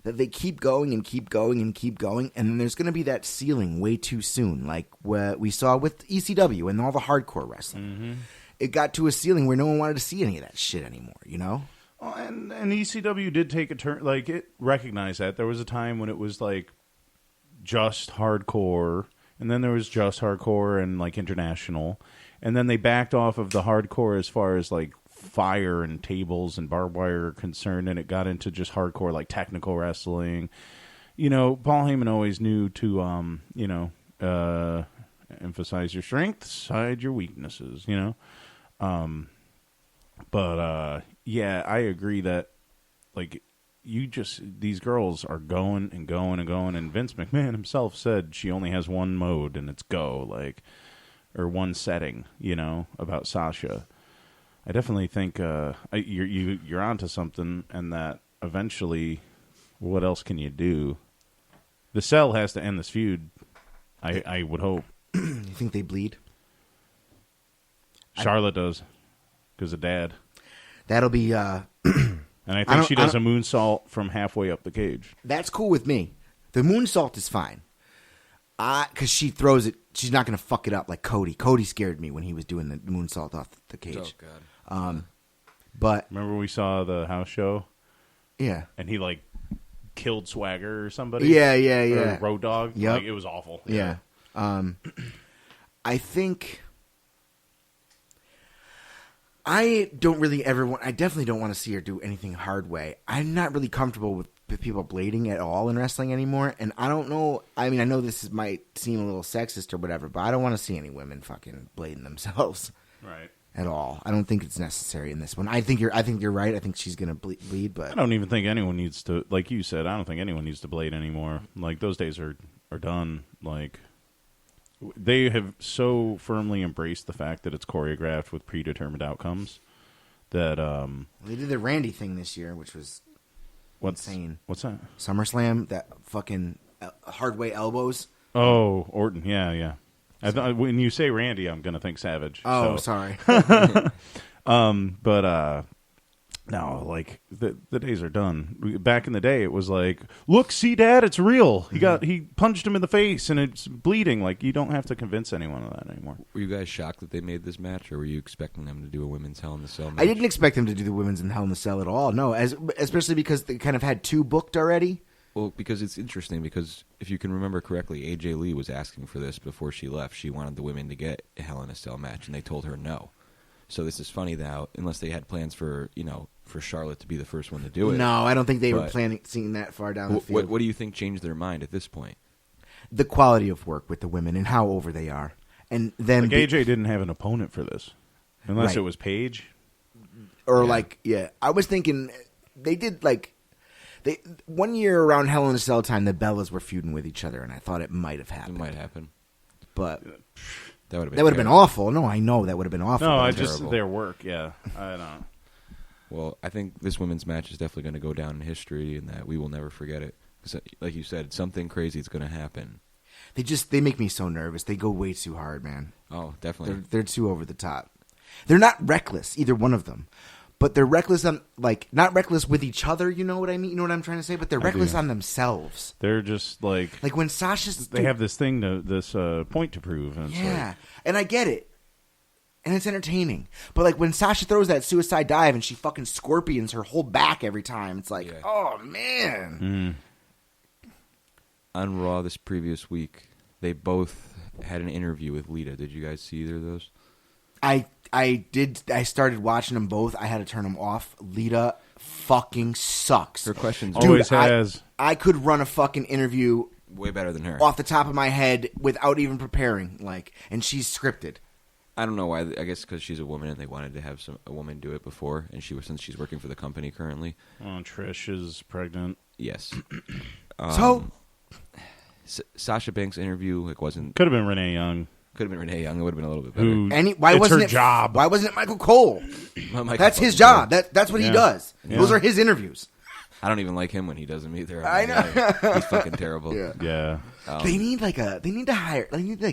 that they keep going and keep going and keep going, and then there's going to be that ceiling way too soon, like what we saw with ECW and all the hardcore wrestling. Mm-hmm. It got to a ceiling where no one wanted to see any of that shit anymore, you know? Oh, and ECW did take a turn. Like, it recognized that. There was a time when it was, like, just hardcore, and then there was just hardcore and, like, international. And then they backed off of the hardcore as far as, like, fire and tables and barbed wire are concerned, and it got into just hardcore, like, technical wrestling. You know, Paul Heyman always knew to, you know, emphasize your strengths, hide your weaknesses, you know? But yeah, I agree that, like, these girls are going and going and going, and Vince McMahon himself said she only has one mode, and it's go, like, or one setting, you know, about Sasha. I definitely think you're onto something, and that eventually, what else can you do? The Cell has to end this feud, I would hope. You think they bleed? Charlotte does, because of Dad. That'll be... and I think she does a moonsault from halfway up the cage. That's cool with me. The moonsault is fine. Because she throws it, she's not going to fuck it up like Cody. Cody scared me when he was doing the moonsault off the cage. Oh, God. But... Remember we saw the house show? Yeah. And he, like, killed Swagger or somebody? Yeah. Or Road Dogg? Yep. Like, it was awful. Yeah. I think... I definitely don't want to see her do anything hard way. I'm not really comfortable with people blading at all in wrestling anymore, and I don't know, I mean, I know might seem a little sexist or whatever, but I don't want to see any women fucking blading themselves. Right. At all. I don't think it's necessary in this one. I think you're right. I think she's going to bleed, but... I don't even think anyone needs to, like you said, I don't think anyone needs to blade anymore. Like, those days are done. Like... They have so firmly embraced the fact that it's choreographed with predetermined outcomes that they did the Randy thing this year, which was insane. What's that? SummerSlam, that fucking hard way elbows. Oh, Orton, yeah. When you say Randy, I'm gonna think Savage. Oh, so. sorry. But no, like the days are done. Back in the day, it was like, look, see, Dad, it's real. He punched him in the face and it's bleeding. Like, you don't have to convince anyone of that anymore. Were you guys shocked that they made this match, or were you expecting them to do a women's Hell in the Cell match? I didn't expect them to do the women's in Hell in the Cell at all. No, especially because they kind of had two booked already. Well, because it's interesting, because if you can remember correctly, AJ Lee was asking for this before she left. She wanted the women to get a Hell in a Cell match, and they told her no. So this is funny now, unless they had plans for, you know, for Charlotte to be the first one to do it. No, I don't think they were seeing that far down the field. What do you think changed their mind at this point? The quality of work with the women and how over they are. And then like AJ didn't have an opponent for this, unless it was Paige. Or I was thinking they did one year around Hell in a Cell time, the Bellas were feuding with each other, and I thought it might have happened. It might happen, but that would have been awful. No, I know that would have been awful. No, just their work. Yeah, I don't. Well, I think this women's match is definitely going to go down in history, and that we will never forget it. Because, like you said, something crazy is going to happen. They make me so nervous. They go way too hard, man. Oh, definitely. They're too over the top. They're not reckless, either one of them. But they're reckless on, not reckless with each other, you know what I mean? You know what I'm trying to say? But they're reckless on themselves. They're just like when Sasha's... They have this thing, this point to prove. And it's and I get it. And it's entertaining. But when Sasha throws that suicide dive and she fucking scorpions her whole back every time, it's like, oh, man. On Raw this previous week, they both had an interview with Lita. Did you guys see either of those? I did. I started watching them both. I had to turn them off. Lita fucking sucks. Her questions always has. I could run a fucking interview way better than her. off the top of my head without even preparing. Like, and she's scripted. I don't know why. I guess because she's a woman and they wanted to have a woman do it before, and since she's working for the company currently. Oh, Trish is pregnant. Yes. So Sasha Banks' interview wasn't. Could have been Renee Young. Could have been Renee Young. It would have been a little bit better. Who? why it's wasn't her it job. Why wasn't it Michael Cole? Michael That's his fucking job. Cole. That's what he Yeah. does. Yeah. Those are his interviews. I don't even like him when he does them either. I know. He's fucking terrible. Yeah. Yeah. They need like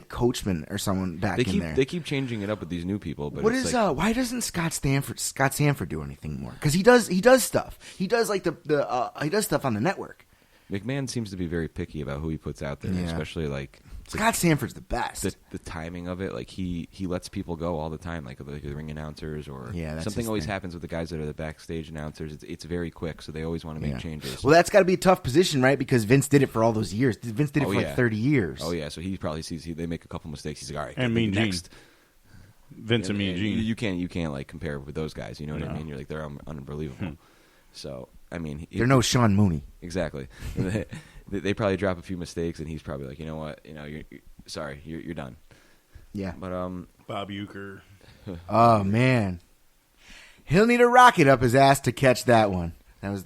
Coachman or someone back in there. They keep changing it up with these new people. But What it's is like, why doesn't Scott Sanford do anything more? Because he does stuff. He does like he does stuff on the network. McMahon seems to be very picky about who he puts out there, Yeah. especially like Scott Sanford's the best. the timing of it. Like he lets people go all the time, like the ring announcers or Yeah, that's something his always thing. happens with the guys that are the backstage announcers. It's very quick, so they always want to make Yeah. changes. Well, that's got to be a tough position, right? Because Vince did it for all those years. Vince did it Oh, for like yeah. 30 years. Oh yeah, so he probably sees they make a couple mistakes. He's like, all right, And Mean Gene. next. Vince and Mean Gene. You can't like compare with those guys. You know what I No. mean? You're like they're unbelievable. So I mean, They're no Sean Mooney. exactly. They probably drop a few mistakes, and he's probably like, you know what, you're sorry, you're done. Yeah. But Bob Uecker. Oh man, he'll need a rocket up his ass to catch that one. That was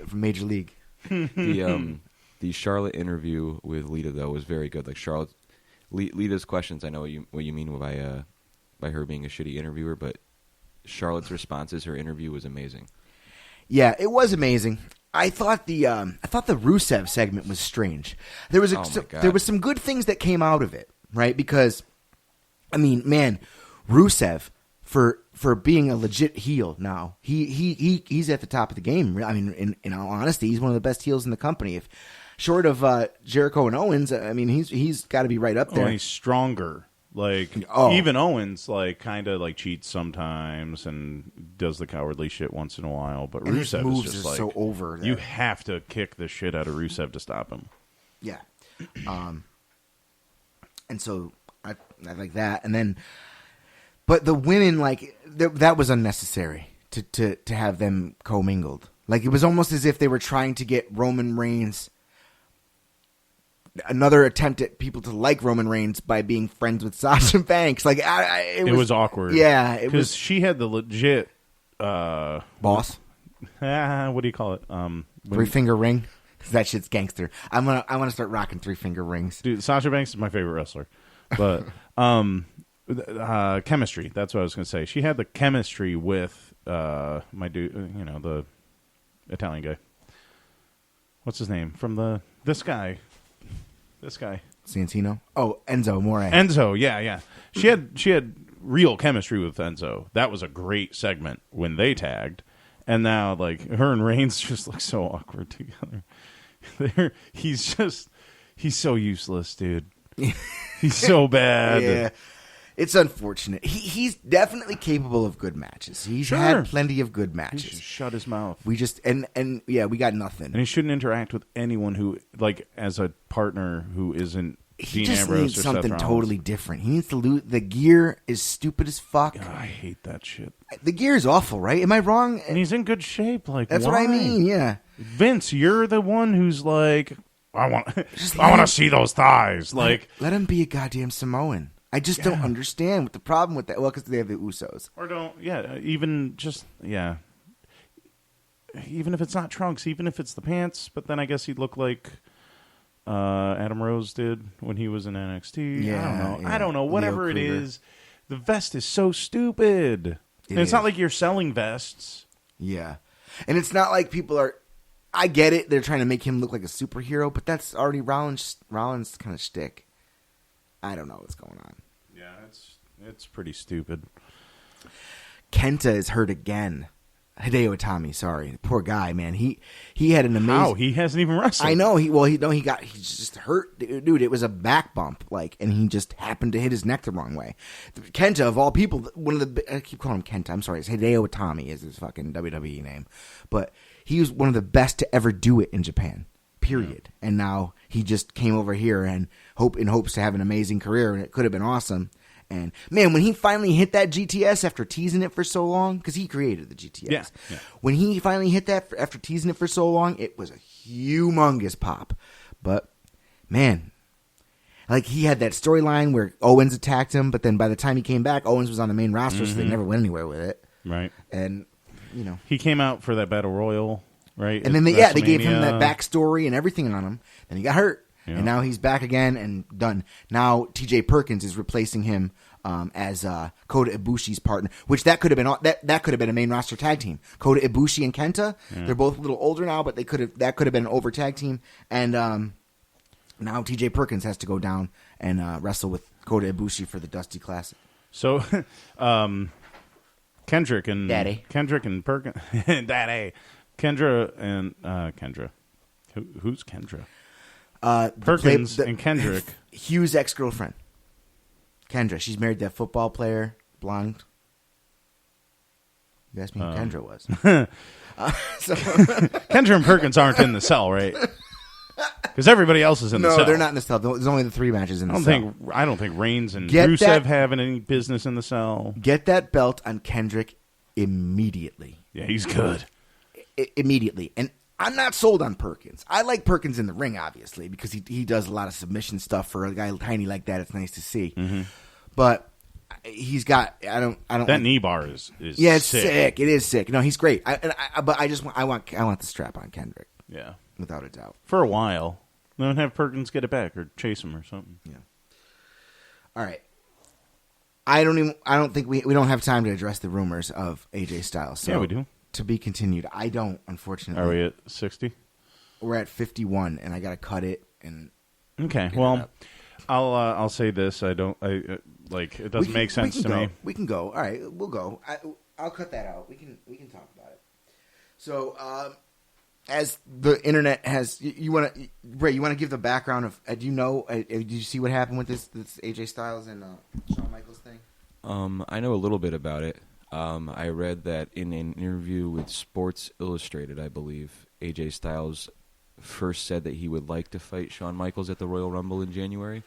from Major League. the Charlotte interview with Lita though was very good. Like Lita's questions, I know what you mean by her being a shitty interviewer, but Charlotte's responses, her interview was amazing. Yeah, it was amazing. I thought the Rusev segment was strange. There was Oh, my God. there was some good things that came out of it, right? Because I mean, man, Rusev for being a legit heel now, he's at the top of the game. I mean, in all honesty, he's one of the best heels in the company. If short of Jericho and Owens, I mean, he's got to be right up Oh, there. and he's stronger. Like Oh. even Owens, like kind of like cheats sometimes and does the cowardly shit once in a while. But And his Rusev moves is just are like so over you that- have to kick the shit out of Rusev to stop him. Yeah. And so I like that. And then, but the women, like, that was unnecessary to have them commingled. Like, it was almost as if they were trying to get Roman Reigns, another attempt at people to like Roman Reigns by being friends with Sasha Banks. Like, it It was awkward. Yeah. It because was. she had the legit. Boss. What do you call it? Three finger ring. That shit's gangster. I want to start rocking 3 finger rings. Dude, Sasha Banks is my favorite wrestler, but chemistry. That's what I was going to say. She had the chemistry with my dude, the Italian guy. What's his name from this guy? Santino. Oh, Enzo More. Enzo. Yeah. She had real chemistry with Enzo. That was a great segment when they tagged, and now like her and Reigns just look so awkward together. He's so useless, dude. He's so bad. Yeah, it's unfortunate. He's definitely capable of good matches. He's Sure. had plenty of good He should matches. shut his mouth. We just and yeah, we got nothing. And he shouldn't interact with anyone who, like, as a partner who isn't He Dean just Ambrose needs or something Seth Rollins. totally different. He needs to lose. The gear is stupid as fuck. God, I hate that shit. The gear is awful, right? Am I wrong? And he's in good shape. Like, That's what I why? mean. Yeah. Vince, you're the one who's like, I want to see those thighs. Like, Let him be a goddamn Samoan. I just don't understand what the problem with that. Well, because they have the Usos. or don't, even if it's not trunks, even if it's the pants. But then I guess he'd look like Adam Rose did when he was in NXT. Yeah, I don't know. Whatever it Leo Kruger. is, the vest is so stupid. And it's not is. like you're selling vests. Yeah, and it's not like people are. I get it. They're trying to make him look like a superhero, but that's already Rollins' kind of shtick. I don't know what's going on. Yeah, it's pretty stupid. Kenta is hurt again. Hideo Itami, sorry, poor guy, man. He had an amazing. How he hasn't even wrestled. I know he's just hurt, dude. It was a back bump, like, and he just happened to hit his neck the wrong way. Kenta, of all people, one of the I keep calling him Kenta. I'm sorry, it's Hideo Itami is his fucking WWE name, but he was one of the best to ever do it in Japan. Period. Yeah. And now he just came over here and hopes to have an amazing career, and it could have been awesome. And man, when he finally hit that GTS after teasing it for so long, because he created the GTS. Yeah. When he finally hit that after teasing it for so long, it was a humongous pop. But man, like he had that storyline where Owens attacked him, but then by the time he came back, Owens was on the main roster, so they never went anywhere with it. Right. And, you know. He came out for that Battle Royal, right? And then, they gave him that backstory and everything on him. Then he got hurt. Yeah. And now he's back again and done. Now T.J. Perkins is replacing him as Kota Ibushi's partner, which that could have been that could have been a main roster tag team. Kota Ibushi and Kenta, they're both a little older now, but that could have been an over tag team. And now T.J. Perkins has to go down and wrestle with Kota Ibushi for the Dusty Classic. So, Kendrick and Perkins, Daddy, Kendra and Kendra. Who's Kendra? Perkins and Kendrick. Hugh's ex-girlfriend. Kendra. She's married to that football player, blonde. You asked me who Kendra was. Kendra and Perkins aren't in the cell, right? Because everybody else is in the cell. No, they're not in the cell. There's only the 3 matches in the cell. I don't think Reigns and Rusev have any business in the cell. Get that belt on Kendrick immediately. Yeah, he's good. Immediately. And I'm not sold on Perkins. I like Perkins in the ring, obviously, because he does a lot of submission stuff for a guy tiny like that. It's nice to see. Mm-hmm. But he's got I don't that knee bar is yeah, it's sick. It is sick. No, he's great. But I want the strap on Kendrick. Yeah, without a doubt. For a while, then have Perkins get it back or chase him or something. Yeah. All right. I don't think we don't have time to address the rumors of AJ Styles. So yeah, we do. To be continued. I don't, unfortunately. Are we at 60? We're at 51, and I got to cut it. And okay, well, I'll say this. It doesn't make sense to me. We can go. All right, we'll go. I'll cut that out. We can talk about it. So, as the internet has, you want to give the background of? Do you know? Did you see what happened with this AJ Styles and Shawn Michaels thing? I know a little bit about it. I read that in an interview with Sports Illustrated, I believe, AJ Styles first said that he would like to fight Shawn Michaels at the Royal Rumble in January,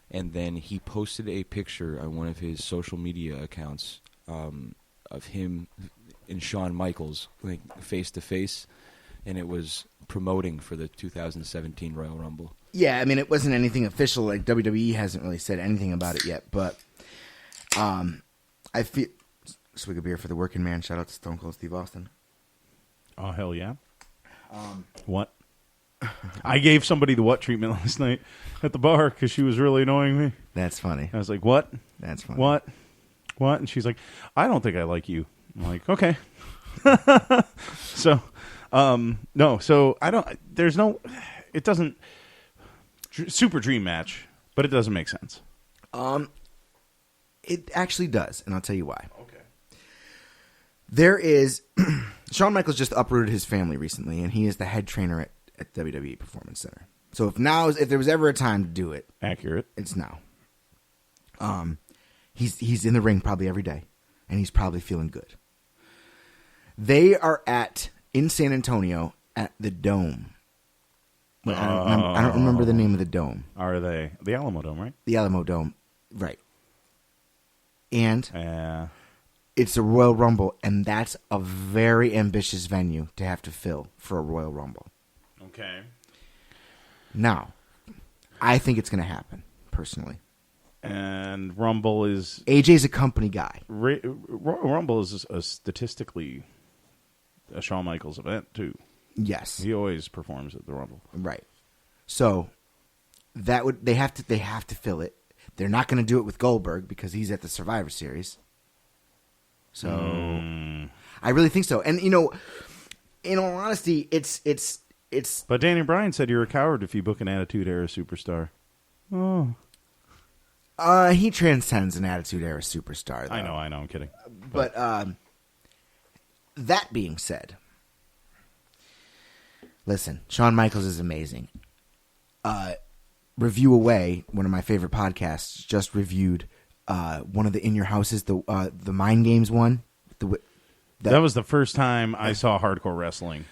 and then he posted a picture on one of his social media accounts of him and Shawn Michaels like face to face, and it was promoting for the 2017 Royal Rumble. Yeah, I mean, it wasn't anything official. Like WWE hasn't really said anything about it yet, but I feel. Swig of beer for the working man. Shout out to Stone Cold Steve Austin. Oh, hell yeah. What? I gave somebody the what treatment last night at the bar because she was really annoying me. That's funny. I was like, what? That's funny. What? And she's like, I don't think I like you. I'm like, okay. So, no. So, I don't, there's no, it doesn't, super dream match, but it doesn't make sense. It actually does, and I'll tell you why. Okay. There is Shawn Michaels just uprooted his family recently, and he is the head trainer at WWE Performance Center. So if there was ever a time to do it, accurate, it's now. He's in the ring probably every day, and he's probably feeling good. They are in San Antonio at the Dome. I don't remember the name of the dome. Are they the Alamo Dome, right? The Alamo Dome, right? And it's a Royal Rumble, and that's a very ambitious venue to have to fill for a Royal Rumble. Okay. Now, I think it's going to happen, personally. And Rumble is... AJ's a company guy. Royal Rumble is statistically a Shawn Michaels event, too. Yes. He always performs at the Rumble. Right. So, they have to fill it. They're not going to do it with Goldberg because he's at the Survivor Series. So, I really think so. And, in all honesty, it's... But Danny Bryan said you're a coward if you book an Attitude Era superstar. Oh. He transcends an Attitude Era superstar, though. I know, I'm kidding. But that being said, listen, Shawn Michaels is amazing. Review Away, one of my favorite podcasts, just reviewed one of the In Your Houses, the Mind Games one. That was the first time I saw hardcore wrestling.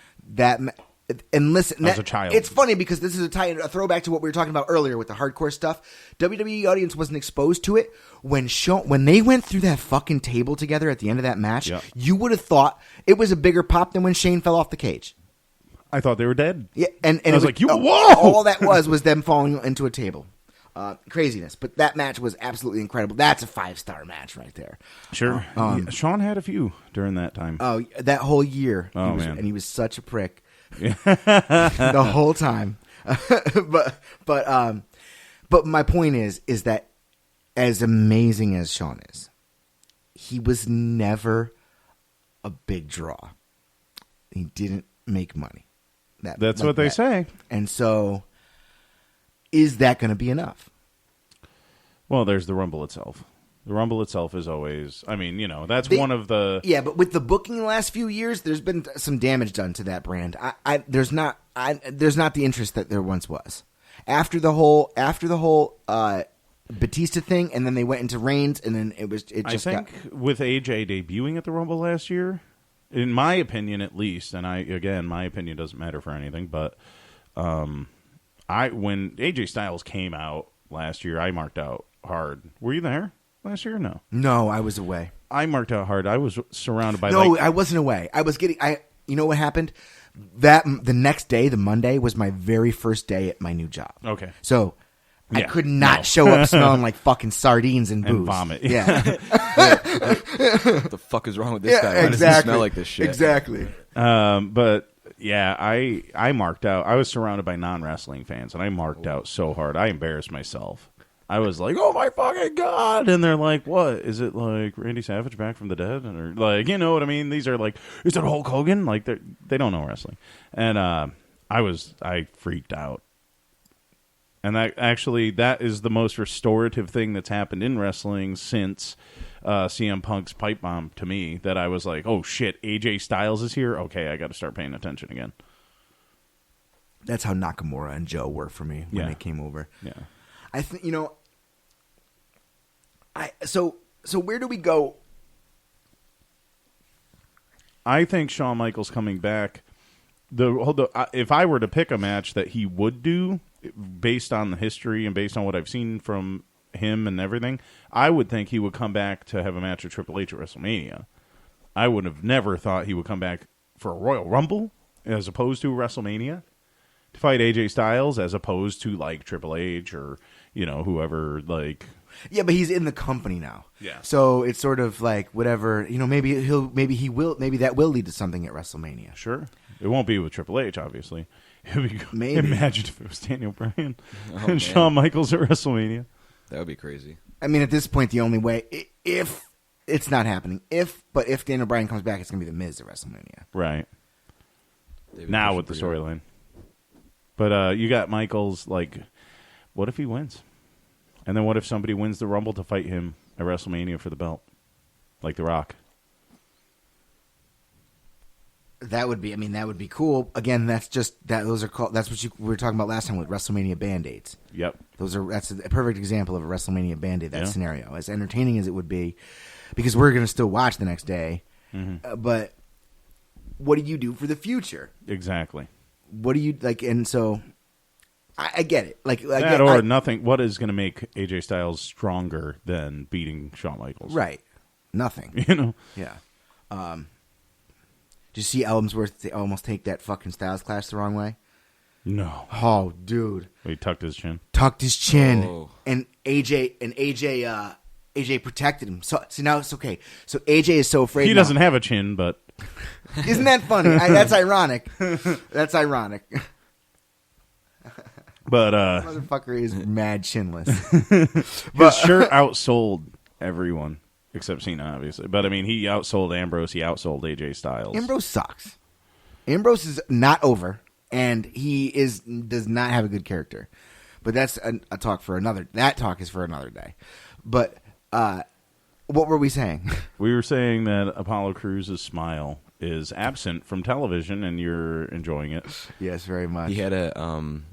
And listen, as a child. It's funny because this is a throwback to what we were talking about earlier with the hardcore stuff. WWE audience wasn't exposed to it when they went through that fucking table together at the end of that match. Yep. You would have thought it was a bigger pop than when Shane fell off the cage. I thought they were dead. Yeah, and I it was like, you- all- whoa! All that was them falling into a table. Craziness. But that match was absolutely incredible. That's a 5-star match right there. Sure. Yeah, Sean had a few during that time. Oh, that whole year. Oh, he was, man. And he was such a prick the whole time. But my point is that as amazing as Sean is, he was never a big draw. He didn't make money. That's what they say. And so, is that going to be enough? Well, there's the Rumble itself. The Rumble itself is always, I mean, that's one of the... Yeah, but with the booking the last few years, there's been some damage done to that brand. There's not the interest that there once was. After the whole Batista thing, and then they went into Reigns, and then I think with AJ debuting at the Rumble last year, in my opinion at least, and my opinion doesn't matter for anything, but when AJ Styles came out last year, I marked out hard. Were you there last year or no? No, I was away. I marked out hard. I was surrounded by I wasn't away. I was getting. You know what happened? The next day, the Monday, was my very first day at my new job. Okay. So I Yeah, could not no. show up smelling like fucking sardines and booze. And vomit. Yeah. What the fuck is wrong with this guy? Why does he smell like this shit? Exactly. But yeah, I marked out. I was surrounded by non-wrestling fans, and I marked out so hard. I embarrassed myself. I was like, "Oh my fucking god!" And they're like, "What is it like? Randy Savage back from the dead?" Or like, you know what I mean? These are like, "Is it Hulk Hogan?" Like they don't know wrestling, and I freaked out. And that is the most restorative thing that's happened in wrestling since CM Punk's pipe bomb to me. That I was like, "Oh shit, AJ Styles is here. Okay, I got to start paying attention again." That's how Nakamura and Joe were for me when Yeah. they came over. Yeah. I think so where do we go? I think Shawn Michaels coming back. If I were to pick a match that he would do based on the history and based on what I've seen from him and everything, I would think he would come back to have a match with Triple H at WrestleMania. I would have never thought he would come back for a Royal Rumble as opposed to WrestleMania to fight AJ Styles as opposed to like Triple H or whoever like. Yeah, but he's in the company now. Yeah. So it's sort of like whatever, maybe that will lead to something at WrestleMania. Sure. It won't be with Triple H, obviously. Maybe. Imagine if it was Daniel Bryan and man. Shawn Michaels at WrestleMania. That would be crazy. I mean, at this point, the only way, if it's not happening, if Daniel Bryan comes back, it's going to be The Miz at WrestleMania. Right. They've been Now pushing with the pretty hard. storyline. But you got Michaels, like, what if he wins? And then what if somebody wins the Rumble to fight him at WrestleMania for the belt? Like The Rock. That would be cool. Again, that's what we were talking about last time with WrestleMania Band-Aids. Yep. That's a perfect example of a WrestleMania Band-Aid, that Yeah. scenario. As entertaining as it would be, because we're going to still watch the next day. Mm-hmm. But what do you do for the future? Exactly. What do you like? And so I get it. Nothing. What is going to make AJ Styles stronger than beating Shawn Michaels? Right. Nothing. You know? Yeah. Did you see Ellsworth almost take that fucking Styles Clash the wrong way? No. Oh, dude. He tucked his chin. Tucked his chin. Oh. And AJ protected him. So now it's okay. So AJ is so afraid He now. doesn't have a chin, but Isn't that funny? That's ironic. That's ironic. but Motherfucker is mad chinless. his shirt outsold everyone except Cena, obviously. But I mean, he outsold Ambrose. He outsold AJ Styles. Ambrose sucks. Ambrose is not over, and he does not have a good character. But that's a talk for another. That talk is for another day. But what were we saying? We were saying that Apollo Crews' smile is absent from television, and you're enjoying it. Yes, very much. He had a on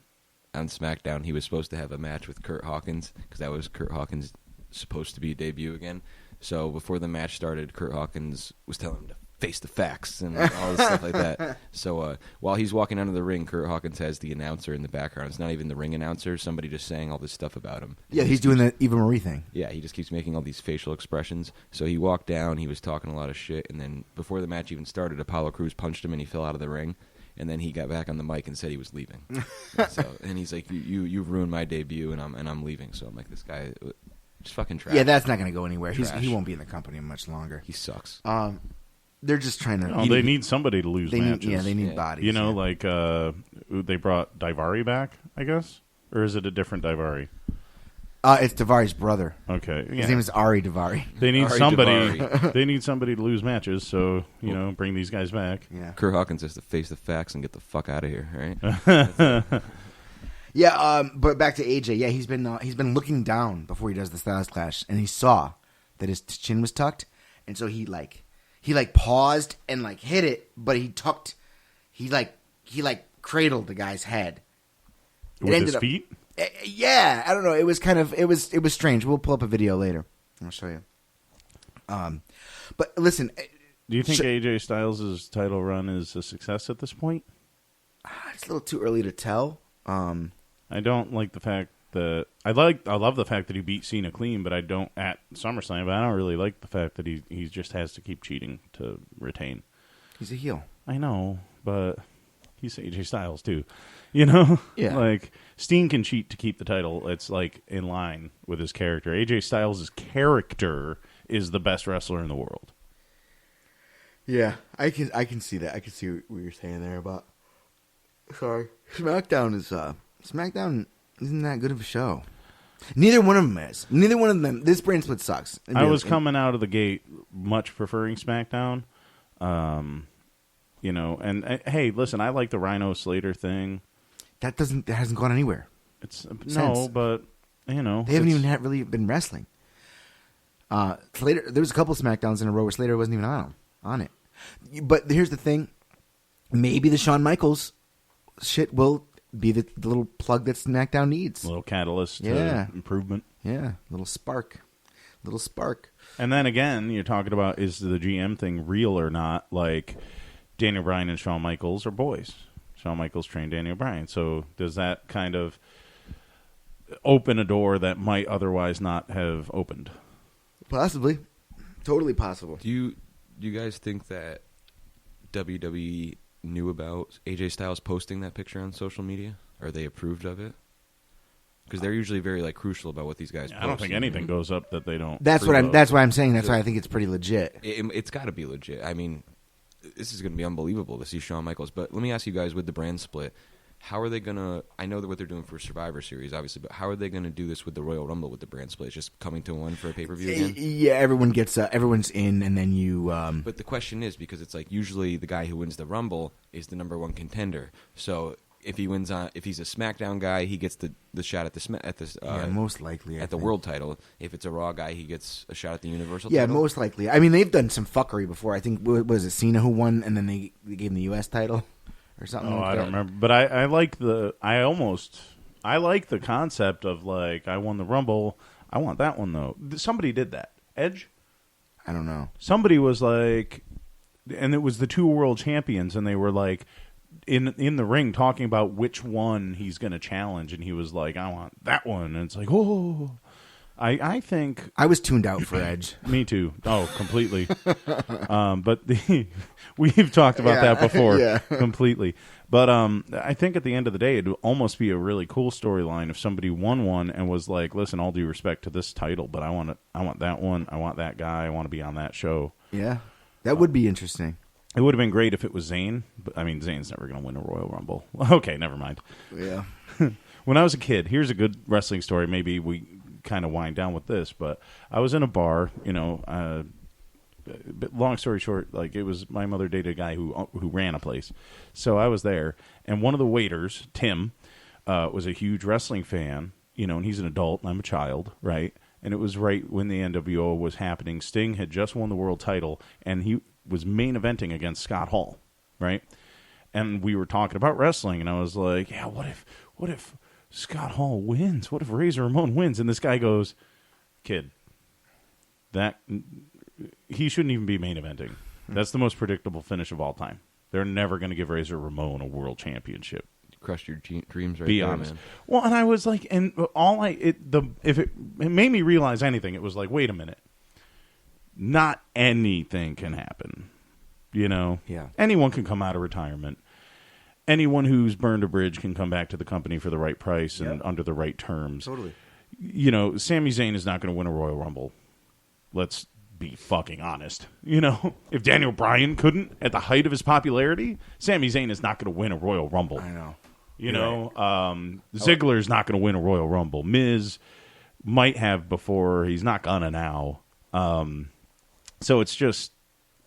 SmackDown. He was supposed to have a match with Kurt Hawkins because that was Kurt Hawkins' supposed to be debut again. So before the match started, Kurt Hawkins was telling him to face the facts and all this stuff like that. So while he's walking out of the ring, Kurt Hawkins has the announcer in the background. It's not even the ring announcer. Somebody just saying all this stuff about him. Yeah, he's doing the Eva Marie thing. Yeah, he just keeps making all these facial expressions. So he walked down, he was talking a lot of shit, and then before the match even started, Apollo Crews punched him and he fell out of the ring. And then he got back on the mic and said he was leaving. And he's like, "You've ruined my debut, and I'm leaving." So I'm like, this guy, just fucking trash. Yeah, that's not going to go anywhere. Trash. He won't be in the company much longer. He sucks. They're just trying to. They need somebody to lose matches. They need bodies. You know, like they brought Daivari back, I guess, or is it a different Daivari? It's Daivari's brother. Okay, His name is Ari Daivari. They need Ari somebody. Daivari. They need somebody to lose matches. So bring these guys back. Yeah. Kurt Hawkins has to face the facts and get the fuck out of here, right? Yeah, but back to AJ. Yeah, he's been looking down before he does the Styles Clash, and he saw that his chin was tucked, and so he paused and hit it, but he cradled the guy's head With his feet? Yeah, I don't know. It was it was strange. We'll pull up a video later. I'll show you. But listen, do you think AJ Styles' title run is a success at this point? It's a little too early to tell. I don't like the fact that I love the fact that he beat Cena clean, but I don't at SummerSlam. But I don't really like the fact that he just has to keep cheating to retain. He's a heel. I know, but he's AJ Styles too. You know, Yeah. Like Steen can cheat to keep the title. It's in line with his character. AJ Styles' character is the best wrestler in the world. Yeah, I can see that. I can see what you're saying there about. Sorry, SmackDown isn't that good of a show. Neither one of them is. Neither one of them. This brand split sucks. I was coming out of the gate much preferring SmackDown. And hey, listen, I like the Rhino Slater thing. That hasn't gone anywhere. It's Since. but they haven't even really been wrestling. Slater, there was a couple SmackDowns in a row where Slater wasn't even on it. But here's the thing: maybe the Shawn Michaels shit will be the little plug that SmackDown needs. A little catalyst Yeah. to improvement. Yeah, little spark. And then again, you're talking about is the GM thing real or not? Like Daniel Bryan and Shawn Michaels are boys. Shawn Michaels trained Daniel Bryan. So does that kind of open a door that might otherwise not have opened? Possibly. Totally possible. Do you guys think that WWE knew about AJ Styles posting that picture on social media? Or they approved of it? Because they're usually very crucial about what these guys post. I don't think anything goes up that they don't. That's approve of. why I'm saying. That's why I think it's pretty legit. It's got to be legit. I mean, this is going to be unbelievable to see Shawn Michaels. But let me ask you guys, with the brand split, how are they going to... I know that what they're doing for Survivor Series, obviously, but how are they going to do this with the Royal Rumble with the brand split? It's just coming to one for a pay-per-view again? Yeah, everyone's in, and then you... But the question is, because it's usually the guy who wins the Rumble is the number one contender. So if he wins if he's a SmackDown guy, he gets the shot at most likely at the world title. If it's a Raw guy, he gets a shot at the Universal Yeah, title. most likely. I mean, they've done some fuckery before. I think was it Cena who won, and then they gave him the U.S. title or something. Oh, like I that. don't remember. But I like I like the concept of I won the Rumble. I want that one though. Somebody did that. Edge. I don't know. Somebody was and it was the two world champions, and they were in the ring talking about which one he's going to challenge, and he was like, I want that one. And it's I think... I was tuned out for Edge. Me too. Oh, completely. But we've talked about that before. Yeah. Completely. But I think at the end of the day, it would almost be a really cool storyline if somebody won one and was like, listen, all due respect to this title, but I want that one. I want that guy. I want to be on that show. Yeah. That would be interesting. It would have been great if it was Zayn, but I mean, Zayn's never going to win a Royal Rumble. Okay, never mind. Yeah. When I was a kid, here's a good wrestling story. Maybe we kind of wind down with this, but I was in a bar, long story short, it was my mother dated a guy who ran a place. So I was there, and one of the waiters, Tim, was a huge wrestling fan, and he's an adult and I'm a child, right? And it was right when the NWO was happening. Sting had just won the world title, and he was main eventing against Scott Hall, right? And we were talking about wrestling, and I was like, yeah, what if Scott Hall wins? What if Razor Ramon wins? And this guy goes, kid, he shouldn't even be main eventing. That's the most predictable finish of all time. They're never going to give Razor Ramon a world championship. You crushed your dreams right Be there, honest. man. Well, and I was like, and if it made me realize anything, it was like, wait a minute. Not anything can happen. Yeah. Anyone can come out of retirement. anyone who's burned a bridge can come back to the company for the right price and under the right terms. Totally. You know, Sami Zayn is not going to win a Royal Rumble. Let's be fucking honest. You know, if Daniel Bryan couldn't at the height of his popularity, Sami Zayn is not going to win a Royal Rumble. I know. You know, Ziggler's not going to win a Royal Rumble. Miz might have before. He's not going to now. So it's just,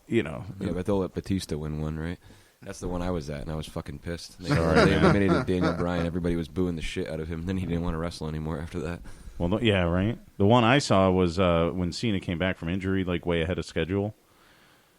you know. Yeah, but they'll let Batista win one, right? That's the one I was at, and I was fucking pissed. They Sorry, man. eliminated Daniel Bryan. Everybody was booing the shit out of him. Then he didn't want to wrestle anymore after that. Well, yeah, right. The one I saw was when Cena came back from injury, like way ahead of schedule.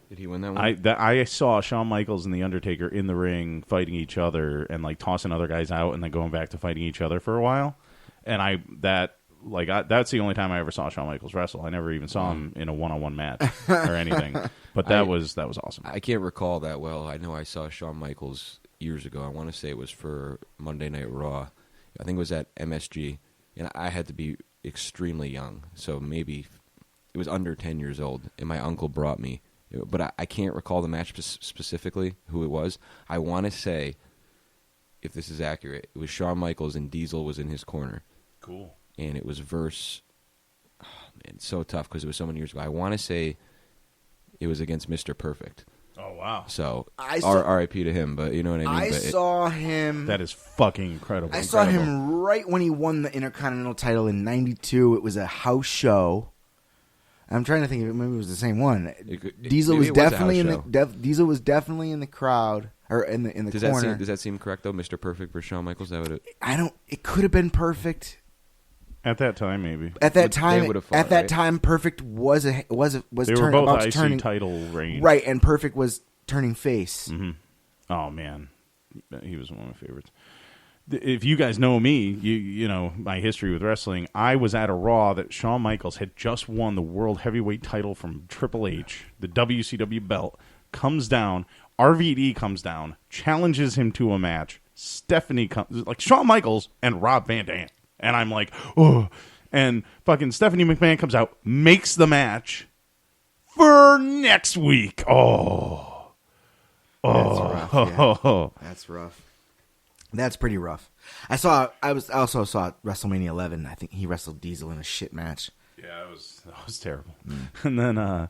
Did he win that one? I saw Shawn Michaels and The Undertaker in the ring fighting each other and like tossing other guys out and then going back to fighting each other for a while. And that's the only time I ever saw Shawn Michaels wrestle. I never even saw him in a one-on-one match or anything. But that was awesome. I can't recall that well. I know I saw Shawn Michaels years ago. I want to say it was for Monday Night Raw. I think it was at MSG. And I had to be extremely young. So maybe it was under 10 years old. And my uncle brought me. But I can't recall the match specifically, who it was. I want to say, if this is accurate, it was Shawn Michaels and Diesel was in his corner. Cool. And it was verse... Oh, man, it's so tough because it was so many years ago. I want to say it was against Mr. Perfect. Oh, wow. So, R.I.P. to him, but you know what I mean? Saw him... That is fucking incredible. I saw him right when he won the Intercontinental title in '92. It was a house show. I'm trying to think if maybe it was the same one. Diesel was definitely in the Diesel was definitely in the crowd or in the corner. Does that seem correct though? Mr. Perfect for Shawn Michaels. It could have been Perfect. At that time, maybe. At that time, Perfect was they turning, were both IC turning title reign, right? And Perfect was turning face. Mm-hmm. Oh man, he was one of my favorites. If you guys know me, you know my history with wrestling. I was at a Raw that Shawn Michaels had just won the World Heavyweight title from Triple H, the WCW belt. Comes down, RVD comes down, challenges him to a match. Stephanie comes, like Shawn Michaels and Rob Van Dam. And I'm like, oh. And fucking Stephanie McMahon comes out, makes the match for next week. Oh. That's rough. Yeah. That's rough. That's pretty rough. I also saw WrestleMania 11. I think he wrestled Diesel in a shit match. Yeah, that was terrible. And then, are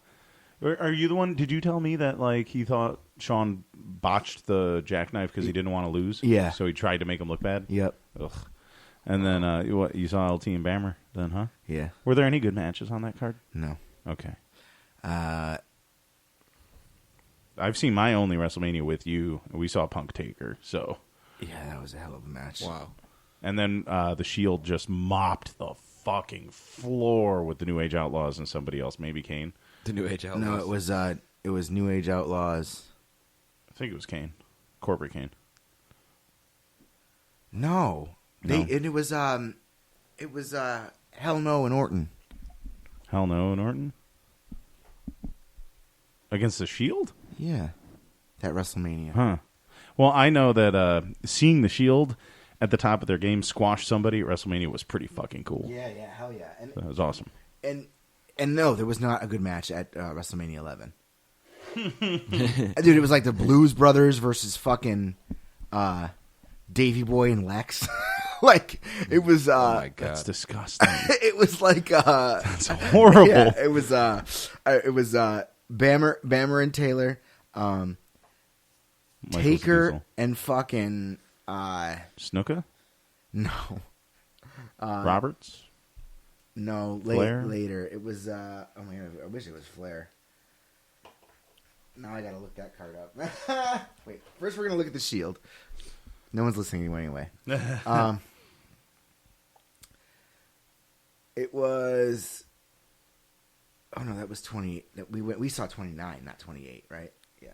you the one? Did you tell me that like he thought Shawn botched the jackknife because he didn't want to lose? Yeah. So he tried to make him look bad. Yep. Ugh. And then you saw LT and Bammer then, huh? Yeah. Were there any good matches on that card? No. Okay. I've seen my only WrestleMania with you. We saw Punk Taker, so. Yeah, that was a hell of a match. Wow. And then the Shield just mopped the fucking floor with the New Age Outlaws and somebody else, maybe Kane. The New Age Outlaws. No, it was New Age Outlaws. I think it was Kane. Corporate Kane. No. It was Hell No and Orton. Hell No and Orton? Against the Shield? Yeah. That WrestleMania. Huh. Well, I know that seeing the Shield at the top of their game squash somebody at WrestleMania was pretty fucking cool. Yeah, hell yeah. And that was awesome. And no, there was not a good match at WrestleMania 11. Dude, it was like the Blues Brothers versus fucking Davey Boy and Lex. Like, it was... oh, my God. That's disgusting. It was like... that's horrible. Yeah, it was Bammer and Taylor... Taker Diesel. and fucking Snuka? no Roberts? No, Flair? later. It was oh my God, I wish it was Flair. Now I gotta look that card up. Wait, first we're gonna look at the Shield. No one's listening anyway. It was oh no, that was 20. We saw 29, not 28, right? Yeah.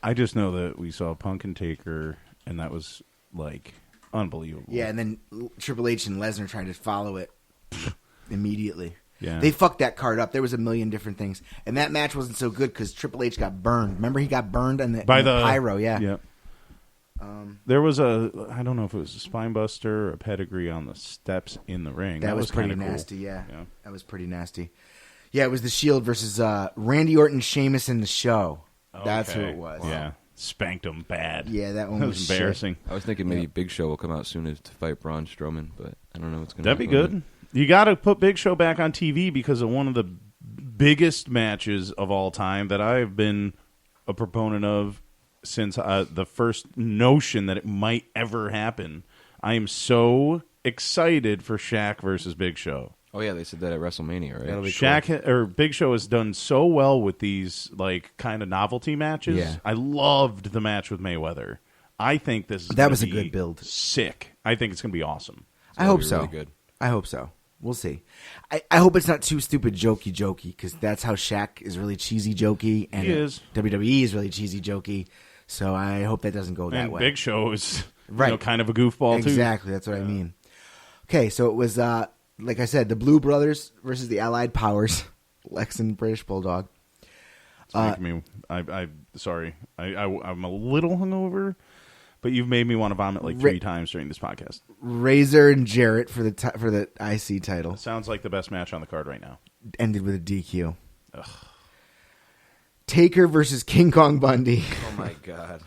I just know that we saw Punk and Taker, and that was like unbelievable. Yeah, and then Triple H and Lesnar trying to follow it immediately. Yeah. They fucked that card up. There was a million different things, and that match wasn't so good because Triple H got burned. Remember, he got burned in the pyro. Yeah. Yep. There was I don't know if it was a spine buster or a pedigree on the steps in the ring. That was pretty kinda nasty. cool. Yeah, that was pretty nasty. Yeah, it was the Shield versus Randy Orton, Sheamus in the show. That's who it was. Yeah. spanked him bad. Yeah, that one That was was shit. embarrassing. I was thinking maybe Big Show will come out soon to fight Braun Strowman, but I don't know what's going to That'd be good. You got to put Big Show back on TV because of one of the biggest matches of all time that I've been a proponent of since the first notion that it might ever happen. I am so excited for Shaq versus Big Show. Oh, yeah, they said that at WrestleMania, right? That'll be Shaq or Big Show has done so well with these like kind of novelty matches. Yeah. I loved the match with Mayweather. I think this is That gonna was a be good build. Sick. I think it's going to be awesome. I hope be so. really good. I hope so. We'll see. I hope it's not too stupid jokey because that's how Shaq is really cheesy jokey and He is. WWE is really cheesy jokey. So I hope that doesn't go that And way. Big Show is Right. kind of a goofball too. Exactly. That's what I mean. Okay, so it was like I said, the Blue Brothers versus the Allied Powers, Lex and British Bulldog. It's making me. Sorry. I'm a little hungover, but you've made me want to vomit like 3 times during this podcast. Razor and Jarrett for the IC title Sounds like the best match on the card right now. ended with a DQ. Taker versus King Kong Bundy Oh, my God.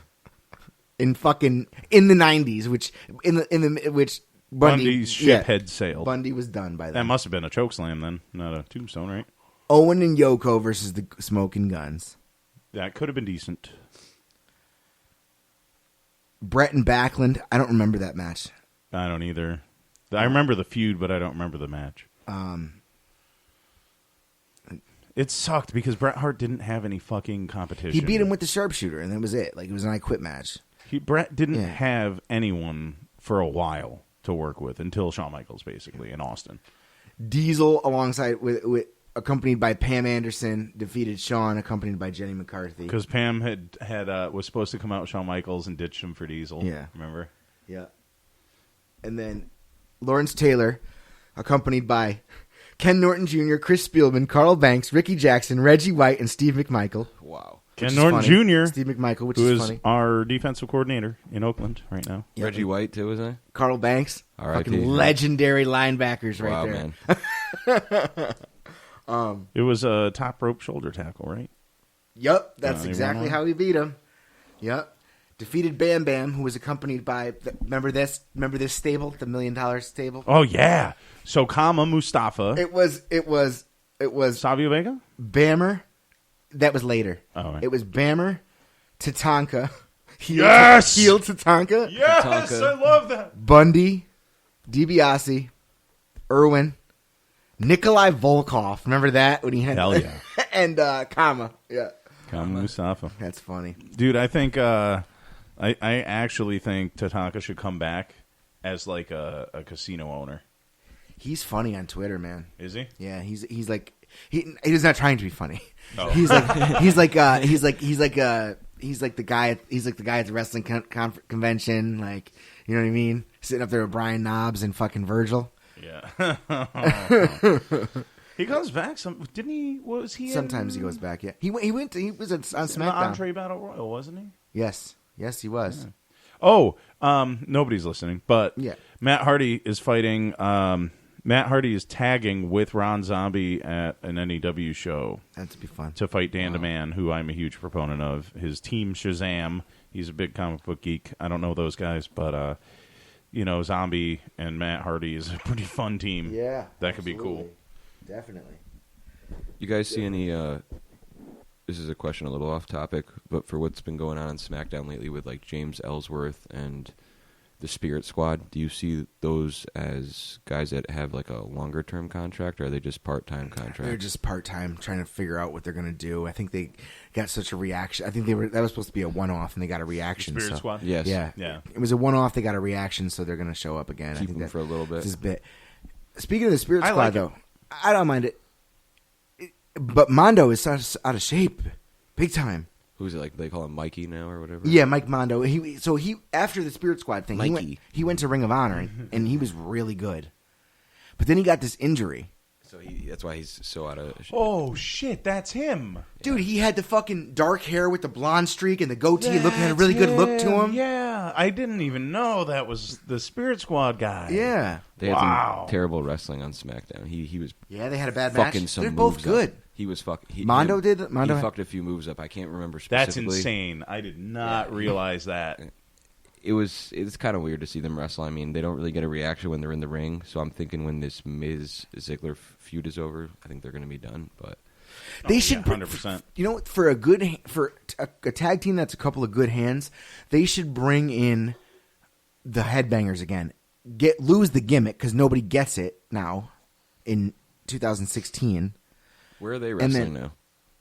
in the 90s, which which Bundy, Bundy's ship had sailed. Bundy was done by That then. must have been a chokeslam then, not a tombstone, right? Owen and Yoko versus the Smoking Guns. That could have been decent. Brett and Backlund. I don't remember that match. I don't either. I remember the feud, but I don't remember the match. It sucked because Bret Hart didn't have any fucking competition. He beat him with the sharpshooter, and that was it. Like, it was an I Quit match. Bret didn't Yeah. have anyone for a while to work with until Shawn Michaels, basically, in Austin. Diesel, alongside with accompanied by Pam Anderson, defeated Shawn, accompanied by Jenny McCarthy. Because Pam was supposed to come out with Shawn Michaels and ditched him for Diesel. Yeah. Remember? Yeah. And then Lawrence Taylor, accompanied by Ken Norton Jr., Chris Spielman, Carl Banks, Ricky Jackson, Reggie White, and Steve McMichael. Wow. Ken Which is Norton funny. Jr., Steve McMichael, which who is is funny. our defensive coordinator in Oakland right now. Yeah. Reggie White, too, was I? Carl Banks. R.I.P. Fucking legendary linebackers right Wow, there. man. It was a top rope shoulder tackle, right? Yep, that's He won exactly one? how he beat him. Yep. Defeated Bam Bam, who was accompanied by, remember this stable, the $1 Million stable? Oh, yeah. So, Kama Mustafa. It was Savio Vega? Bammer. That was later. Oh, right. It was Bammer, Tatanka, Yes! heel Tatanka, Yes! Tatanka. I love that. Bundy, DiBiase, Irwin, Nikolai Volkov. Remember that when he had Hell yeah. and Kama. Yeah, Kama Mustafa. that's funny. Dude, I think I actually think Tatanka should come back as like a casino owner. He's funny on Twitter, man. Is he? Yeah, he's like he's not trying to be funny. Oh. He's like the guy at the wrestling convention, like, you know what I mean, sitting up there with Brian Knobs and fucking Virgil. Yeah. He comes back. Didn't he? Was he? Sometimes he goes back. Yeah, he was on in the SmackDown. Entree Battle Royal, wasn't he? Yes, he was. Oh, nobody's listening, but Yeah. Matt Hardy is fighting. Matt Hardy is tagging with Ron Zombie at an NEW show That'd be fun. to fight Dan DeMann, who I'm a huge proponent of. His team Shazam. He's a big comic book geek. I don't know those guys, but Zombie and Matt Hardy is a pretty fun team. Yeah, that could be cool. Definitely. You guys see any, this is a question a little off topic, but for what's been going on SmackDown lately with like James Ellsworth and the Spirit Squad, do you see those as guys that have like a longer term contract, or are they just part-time contracts? They're just part-time, trying to figure out what they're going to do. I think they got such a reaction. I think that was supposed to be a one-off, and they got a reaction. Spirit so. Squad? Yes. Yeah. It was a one-off. They got a reaction, so they're going to show up again. I Keep think them for a little bit. This is bit. Speaking of the Spirit I Squad, like it. though, I don't mind it. But Mondo is out of shape, big time. Who's it, like they call him Mikey now or whatever? Yeah, Mike Mondo. He after the Spirit Squad thing, Mikey. he went to Ring of Honor, and he was really good. But then he got this injury. So that's why he's so out of. Oh shit, that's him. Dude, he had the fucking dark hair with the blonde streak and the goatee. Looked had a really good look to him. Yeah, I didn't even know that was the Spirit Squad guy. Yeah. They had Wow. some terrible wrestling on SmackDown. He was Yeah, they had a bad fucking match. some They're both moves up. good. He was Mondo did? Mondo he had- fucked a few moves up. I can't remember That's specifically. insane. I did not realize that. It's kind of weird to see them wrestle. I mean, they don't really get a reaction when they're in the ring. So I'm thinking when this Miz Ziggler feud is over, I think they're going to be done. But They Oh, should yeah, 100%. You know, for a tag team that's a couple of good hands, they should bring in the Headbangers again. Lose the gimmick because nobody gets it now in 2016. where are they And wrestling then- now?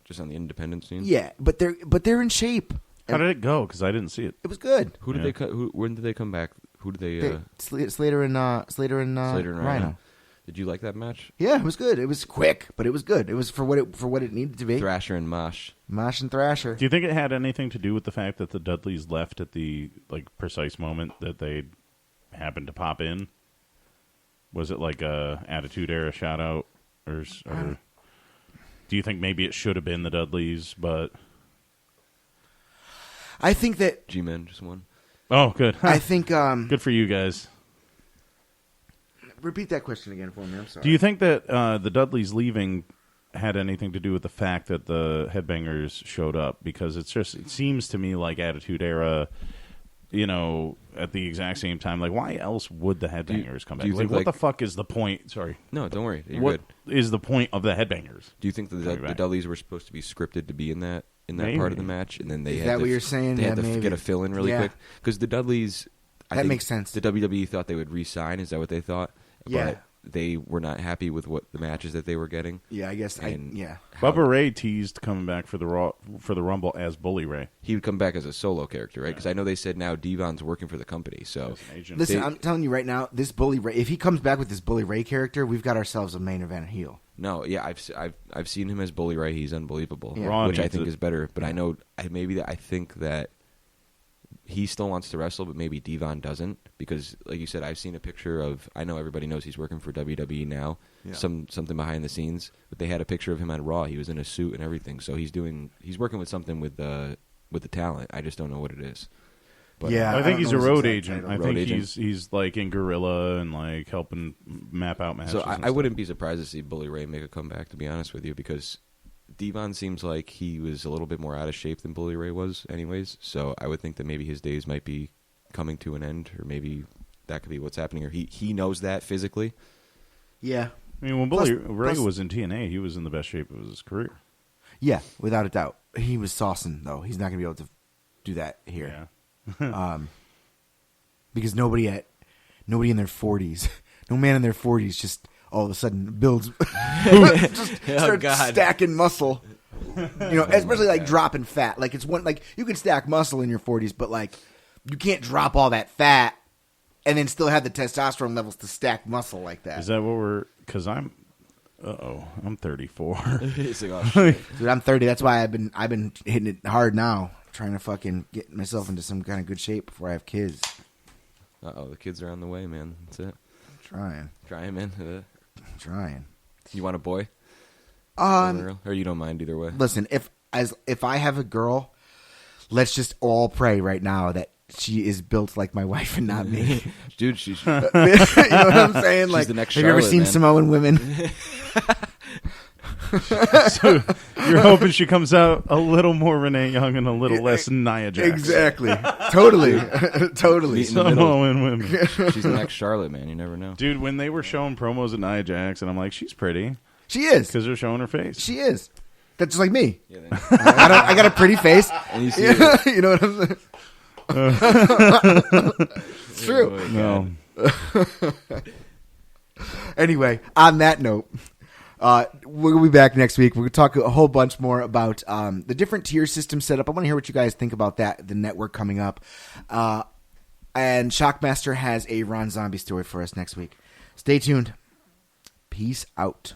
Just on the independent scene. Yeah, but they're in shape. How did it go? Because I didn't see it. It was good. Who did Yeah. they cut? When did they come back? Who did they? Slater and Slater and Rhino. Rhino. Did you like that match? Yeah, it was good. It was quick, but it was good. It was for what it needed to be. Thrasher and Mosh. Mosh and Thrasher. Do you think it had anything to do with the fact that the Dudleys left at the precise moment that they happened to pop in? Was it like a Attitude Era shout out, or do you think maybe it should have been the Dudleys? But I think that. G-Men just won. oh, good. I think. Good for you guys. Repeat that question again for me. I'm sorry. Do you think that the Dudleys leaving had anything to do with the fact that the Headbangers showed up? Because it seems to me like Attitude Era, at the exact same time. Like, why else would the Headbangers come back? do you think, What the fuck is the point? Sorry. No, don't worry. You're What good. is the point of the Headbangers? Do you think that Sorry, the back. Dudleys were supposed to be scripted to be in that Maybe. part of the match, and then they Is had that to, what you're saying? They had Yeah, to maybe. get a fill in really Yeah. quick because the Dudleys. I That think makes sense. The WWE thought they would re-sign. Is that what they thought? Yeah. But they were not happy with what the matches that they were getting. Yeah, I guess. And Yeah. how- Bubba Ray teased coming back for the Rumble as Bully Ray. he would come back as a solo character, right? Because I know they said now Devon's working for the company, so As an agent. Listen, They- I'm telling you right now, this Bully Ray. If he comes back with this Bully Ray character, we've got ourselves a main event heel. no, yeah, I've seen him as Bully Ray. He's unbelievable, Yeah. Raw which I needs think it. is better. But I know I think that he still wants to wrestle, but maybe Devon doesn't because, like you said, I've seen a picture of. I know everybody knows he's working for WWE now. Yeah. Something behind the scenes, but they had a picture of him on Raw. He was in a suit and everything, so he's working with something with the talent. I just don't know what it is. But, Yeah. I I think don't he's know a his road exact agent. title. I Road think agent? he's like in Gorilla and like helping map out matches. So and I stuff. wouldn't be surprised to see Bully Ray make a comeback, to be honest with you, because Devon seems like he was a little bit more out of shape than Bully Ray was anyways. So I would think that maybe his days might be coming to an end, or maybe that could be what's happening, or he knows that physically. Yeah. I mean, when Plus- Bully Ray plus- was in TNA, he was in the best shape of his career. Yeah, without a doubt. He was saucing though. He's not going to be able to do that here. Yeah. Because nobody in their 40s, no man in their 40s just all of a sudden builds just starts God. stacking muscle. Especially like dropping fat. Like it's one like you can stack muscle in your 40s, but like you can't drop all that fat and then still have the testosterone levels to stack muscle like that. Is that what we're? Because I'm 34. It's like, oh, shit. Dude, I'm 30. That's why I've been hitting it hard now, trying to fucking get myself into some kind of good shape before I have kids. Uh-oh, the kids are on the way, man. That's it. Trying. Try him in. Trying. You want a boy? Or a Um, girl? Or you don't mind either way? listen, if I have a girl, let's just all pray right now that she is built like my wife and not me. Dude, she's... You know what I'm saying? Like, the next have you ever Charlotte, seen man. Samoan women? So you're hoping she comes out a little more Renee Young and a little less Nia Jax. Exactly. Totally. Totally. Meet in the middle. Samoan women. She's the next Charlotte, man. You never know. Dude, when they were showing promos of Nia Jax, and I'm like, she's pretty She is. because they're showing her face. She is. That's just like me. Yeah, I got a pretty face. and you see You know what I'm saying? It's true. No. Anyway, on that note, we'll be back next week. We're going to talk a whole bunch more about the different tier system setup. I want to hear what you guys think about that, the network coming up. And Shockmaster has a Ron Zombie story for us next week. Stay tuned. Peace out.